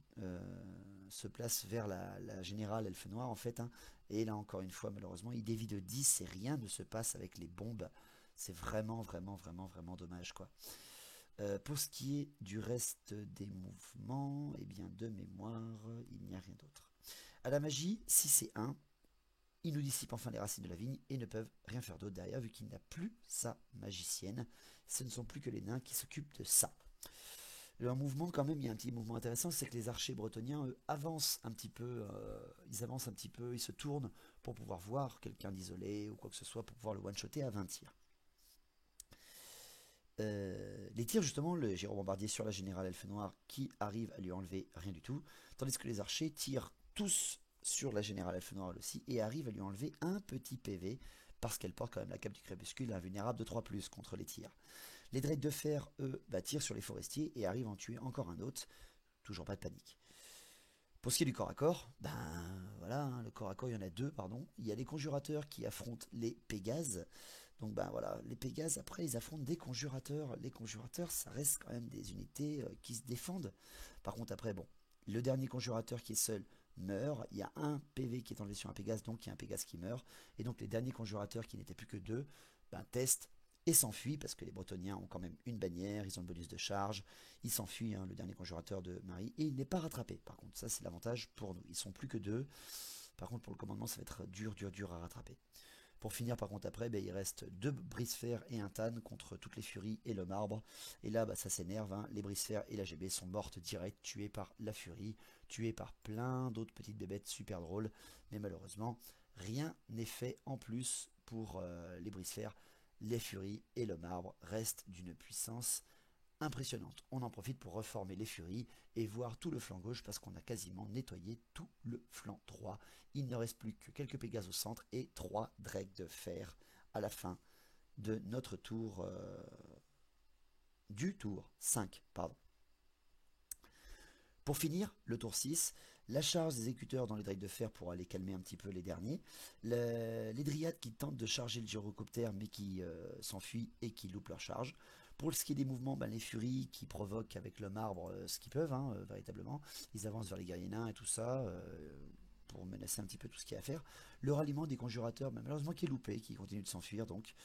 se place vers la générale elfe noire en fait, hein. Et là encore une fois malheureusement il dévie de 10 et rien ne se passe avec les bombes. C'est vraiment dommage quoi. Pour ce qui est du reste des mouvements, et bien de mémoire, il n'y a rien d'autre. À la magie, si c'est 1, il nous dissipe enfin les racines de la vigne et ne peuvent rien faire d'autre derrière vu qu'il n'a plus sa magicienne. Ce ne sont plus que les nains qui s'occupent de ça. Un mouvement quand même, il y a un petit mouvement intéressant, c'est que les archers bretoniens eux, avancent un petit peu, ils se tournent pour pouvoir voir quelqu'un d'isolé ou quoi que ce soit, pour pouvoir le one-shotter à 20 tirs. Les tirs justement, le giron bombardier sur la générale elfe noire qui arrive à lui enlever rien du tout, tandis que les archers tirent tous sur la générale elfe noire aussi et arrivent à lui enlever un petit PV parce qu'elle porte quand même la cape du crépuscule invulnérable de 3+ contre les tirs. Les drakes de fer, eux, tirent sur les forestiers et arrivent à en tuer encore un autre. Toujours pas de panique. Pour ce qui est du corps à corps, ben voilà, hein, le corps à corps, il y en a 2, pardon. Il y a les conjurateurs qui affrontent les Pégases. Donc ben voilà, les Pégases, après, ils affrontent des conjurateurs. Les conjurateurs, ça reste quand même des unités qui se défendent. Par contre, après, bon, le dernier conjurateur qui est seul meurt. Il y a un PV qui est enlevé sur un Pégase, donc il y a un Pégase qui meurt. Et donc les derniers conjurateurs qui n'étaient plus que 2, ben, testent et s'enfuient parce que les Bretoniens ont quand même une bannière, ils ont le bonus de charge, ils s'enfuient, hein, le dernier conjurateur de Marie, et il n'est pas rattrapé. Par contre, ça c'est l'avantage pour nous, ils sont plus que 2. Par contre, pour le commandement, ça va être dur à rattraper. Pour finir, par contre, après, il reste 2 brise-fer et un Tan contre toutes les furies et le marbre. Et là, ça s'énerve, hein. Les brise-fer et la GB sont mortes direct, tuées par la furie, tuées par plein d'autres petites bébêtes super drôles. Mais malheureusement, rien n'est fait en plus pour les brise-fer. Les furies et le marbre restent d'une puissance impressionnante. On en profite pour reformer les furies et voir tout le flanc gauche parce qu'on a quasiment nettoyé tout le flanc droit. Il ne reste plus que quelques Pégases au centre et 3 drakes de fer à la fin de notre tour du tour 5, pardon. Pour finir, le tour 6, la charge des exécuteurs dans les drakes de fer pour aller calmer un petit peu les derniers. Les dryades qui tentent de charger le gyrocoptère mais qui s'enfuient et qui loupent leur charge. Pour ce qui est des mouvements, les furies qui provoquent avec le marbre ce qu'ils peuvent, hein, véritablement. Ils avancent vers les guerriers nains et tout ça, pour menacer un petit peu tout ce qu'il y a à faire. Le ralliement des conjurateurs, malheureusement qui est loupé, qui continue de s'enfuir donc.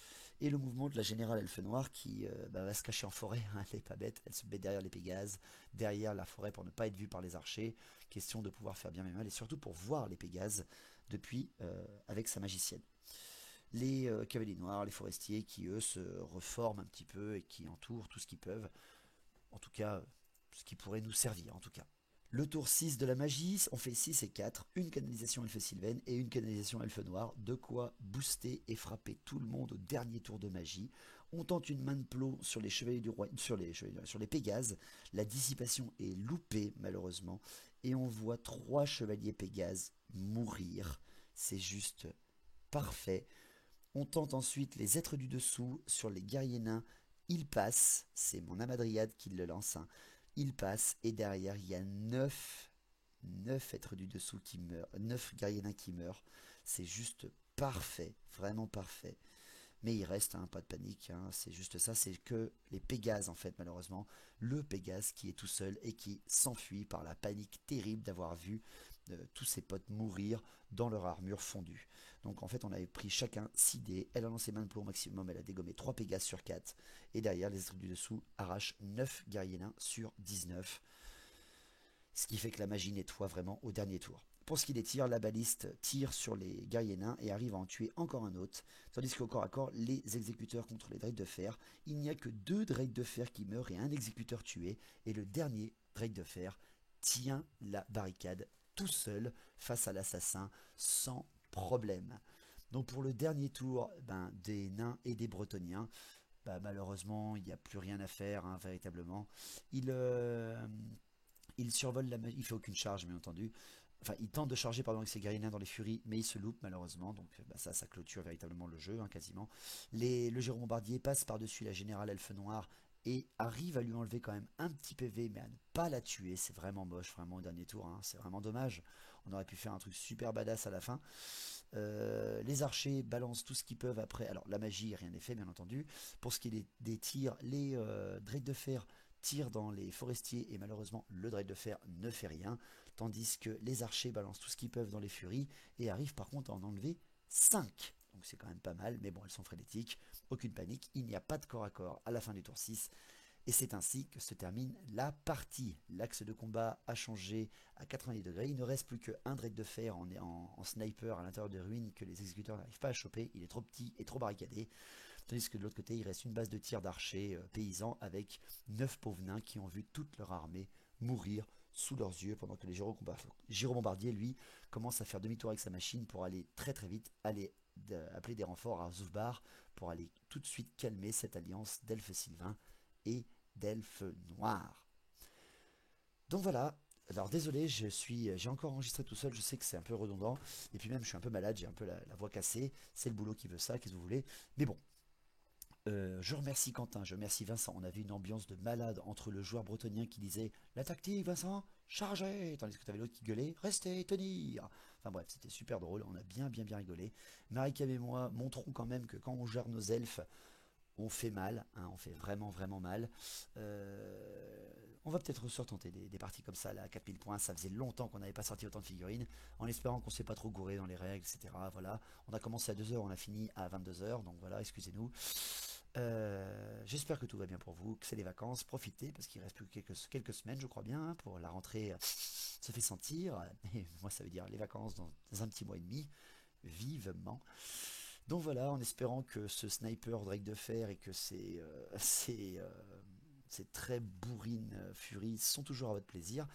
Et le mouvement de la générale elfe noire qui va se cacher en forêt, hein, elle est pas bête, elle se met derrière les Pégases, derrière la forêt pour ne pas être vue par les archers. Question de pouvoir faire bien mes mal et surtout pour voir les Pégases depuis avec sa magicienne. Les cavaliers noirs, les forestiers qui eux se reforment un petit peu et qui entourent tout ce qu'ils peuvent. En tout cas, ce qui pourrait nous servir en tout cas. Le tour 6 de la magie, on fait 6 et 4, une canalisation elfe sylvaine et une canalisation elfe noire, de quoi booster et frapper tout le monde au dernier tour de magie. On tente une main de plomb sur les chevaliers du roi, sur les Pégases, la dissipation est loupée malheureusement, et on voit 3 chevaliers Pégase mourir. C'est juste parfait. On tente ensuite les êtres du dessous sur les guerriers nains. Ils passent, c'est mon Amadriade qui le lance. Hein. Ils passent et derrière il y a 9 êtres du dessous qui meurent, 9 guerriers nains qui meurent. C'est juste parfait, vraiment parfait. Mais il reste, hein, pas de panique, hein, c'est juste ça, c'est que les Pégases en fait malheureusement, le Pégase qui est tout seul et qui s'enfuit par la panique terrible d'avoir vu tous ses potes mourir dans leur armure fondue. Donc en fait on avait pris chacun 6 dés, elle a lancé main de plomb au maximum, elle a dégommé 3 Pégases sur 4, et derrière les êtres du dessous arrachent 9 guerriers nains sur 19. Ce qui fait que la magie nettoie vraiment au dernier tour. Pour ce qui est des tirs, la baliste tire sur les guerriers nains et arrive à en tuer encore un autre. Tandis qu'au corps à corps, les exécuteurs contre les Drake de fer, il n'y a que 2 Drake de fer qui meurent et un exécuteur tué. Et le dernier Drake de fer tient la barricade tout seul face à l'assassin sans problème. Donc pour le dernier tour des nains et des bretoniens, malheureusement il n'y a plus rien à faire, hein, véritablement. Il survole la magie, il fait aucune charge bien entendu. Enfin, il tente de charger avec ses guerriers nains dans les furies, mais il se loupe malheureusement, donc ça clôture véritablement le jeu, hein, quasiment. Le Géraud Bombardier passe par-dessus la générale Elfe Noire et arrive à lui enlever quand même un petit PV, mais à ne pas la tuer. C'est vraiment moche, vraiment au dernier tour, hein, c'est vraiment dommage. On aurait pu faire un truc super badass à la fin. Les archers balancent tout ce qu'ils peuvent après. Alors la magie, rien n'est fait bien entendu. Pour ce qui est des tirs, les Drake de fer tirent dans les forestiers et malheureusement le Drake de fer ne fait rien. Tandis que les archers balancent tout ce qu'ils peuvent dans les furies et arrivent par contre à en enlever 5. Donc c'est quand même pas mal, mais bon, elles sont frénétiques. Aucune panique, il n'y a pas de corps à corps à la fin du tour 6. Et c'est ainsi que se termine la partie. L'axe de combat a changé à 90 degrés. Il ne reste plus qu'un Drake de fer en sniper à l'intérieur des ruines que les exécuteurs n'arrivent pas à choper. Il est trop petit et trop barricadé. Tandis que de l'autre côté, il reste une base de tir d'archers paysans avec 9 pauvres nains qui ont vu toute leur armée mourir sous leurs yeux pendant que les gyrobombardiers, lui, commence à faire demi-tour avec sa machine pour aller très très vite, appeler des renforts à Zufbar pour aller tout de suite calmer cette alliance d'elfes sylvains et d'elfes noirs. Donc voilà. Alors désolé, j'ai encore enregistré tout seul, je sais que c'est un peu redondant, et puis même je suis un peu malade, j'ai un peu la voix cassée, c'est le boulot qui veut ça, qu'est-ce que vous voulez, mais bon. Je remercie Quentin, je remercie Vincent. On avait une ambiance de malade entre le joueur bretonien qui disait la tactique, Vincent, chargez, tandis que tu avais l'autre qui gueulait restez, tenir. Enfin bref, c'était super drôle, on a bien rigolé. Marie-Cam et moi montrons quand même que quand on gère nos elfes, on fait mal, hein, on fait vraiment mal. On va peut-être retenter des parties comme ça là, à 4000 points. Ça faisait longtemps qu'on n'avait pas sorti autant de figurines, en espérant qu'on ne s'est pas trop gouré dans les règles, etc. Voilà, on a commencé à 2h, on a fini à 22h, donc voilà, excusez-nous. J'espère que tout va bien pour vous, que c'est les vacances, profitez parce qu'il reste plus que quelques semaines je crois bien, hein, pour la rentrée se fait sentir, et moi ça veut dire les vacances dans un petit mois et demi, vivement. Donc voilà, en espérant que ce sniper Drake de fer et que ces très bourrines furies sont toujours à votre plaisir.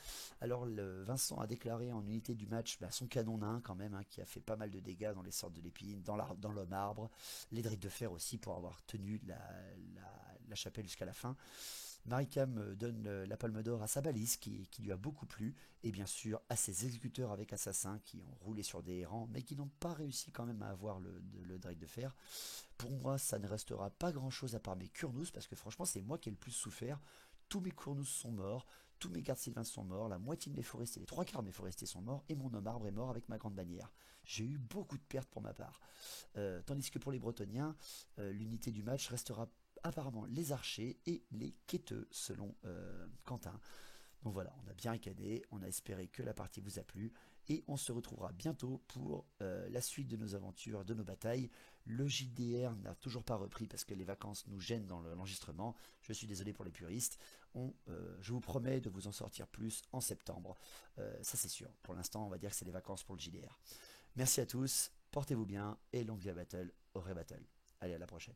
Alors Vincent a déclaré en unité du match son canon nain quand même, hein, qui a fait pas mal de dégâts dans les sortes de l'épine, dans le marbre, les Drake de fer aussi pour avoir tenu la chapelle jusqu'à la fin. Marie-Cam donne la palme d'or à sa balise qui lui a beaucoup plu, et bien sûr à ses exécuteurs avec assassins qui ont roulé sur des errants mais qui n'ont pas réussi quand même à avoir le Drake de fer. Pour moi ça ne restera pas grand chose à part mes Kurnous, parce que franchement c'est moi qui ai le plus souffert. Tous mes Kurnous sont morts, tous mes gardes sylvains sont morts, la moitié de mes forestiers, les 3/4 de mes forestiers sont morts, et mon homme arbre est mort avec ma grande bannière. J'ai eu beaucoup de pertes pour ma part. Tandis que pour les Bretoniens, l'unité du match restera apparemment les archers et les quêteux selon Quentin. Donc voilà, on a bien ricané, on a espéré que la partie vous a plu, et on se retrouvera bientôt pour la suite de nos aventures, de nos batailles. Le JDR n'a toujours pas repris parce que les vacances nous gênent dans l'enregistrement. Je suis désolé pour les puristes. Je vous promets de vous en sortir plus en septembre. Ça c'est sûr. Pour l'instant, on va dire que c'est les vacances pour le JDR. Merci à tous, portez-vous bien et longue vie à Battle, au Battle. Allez, à la prochaine.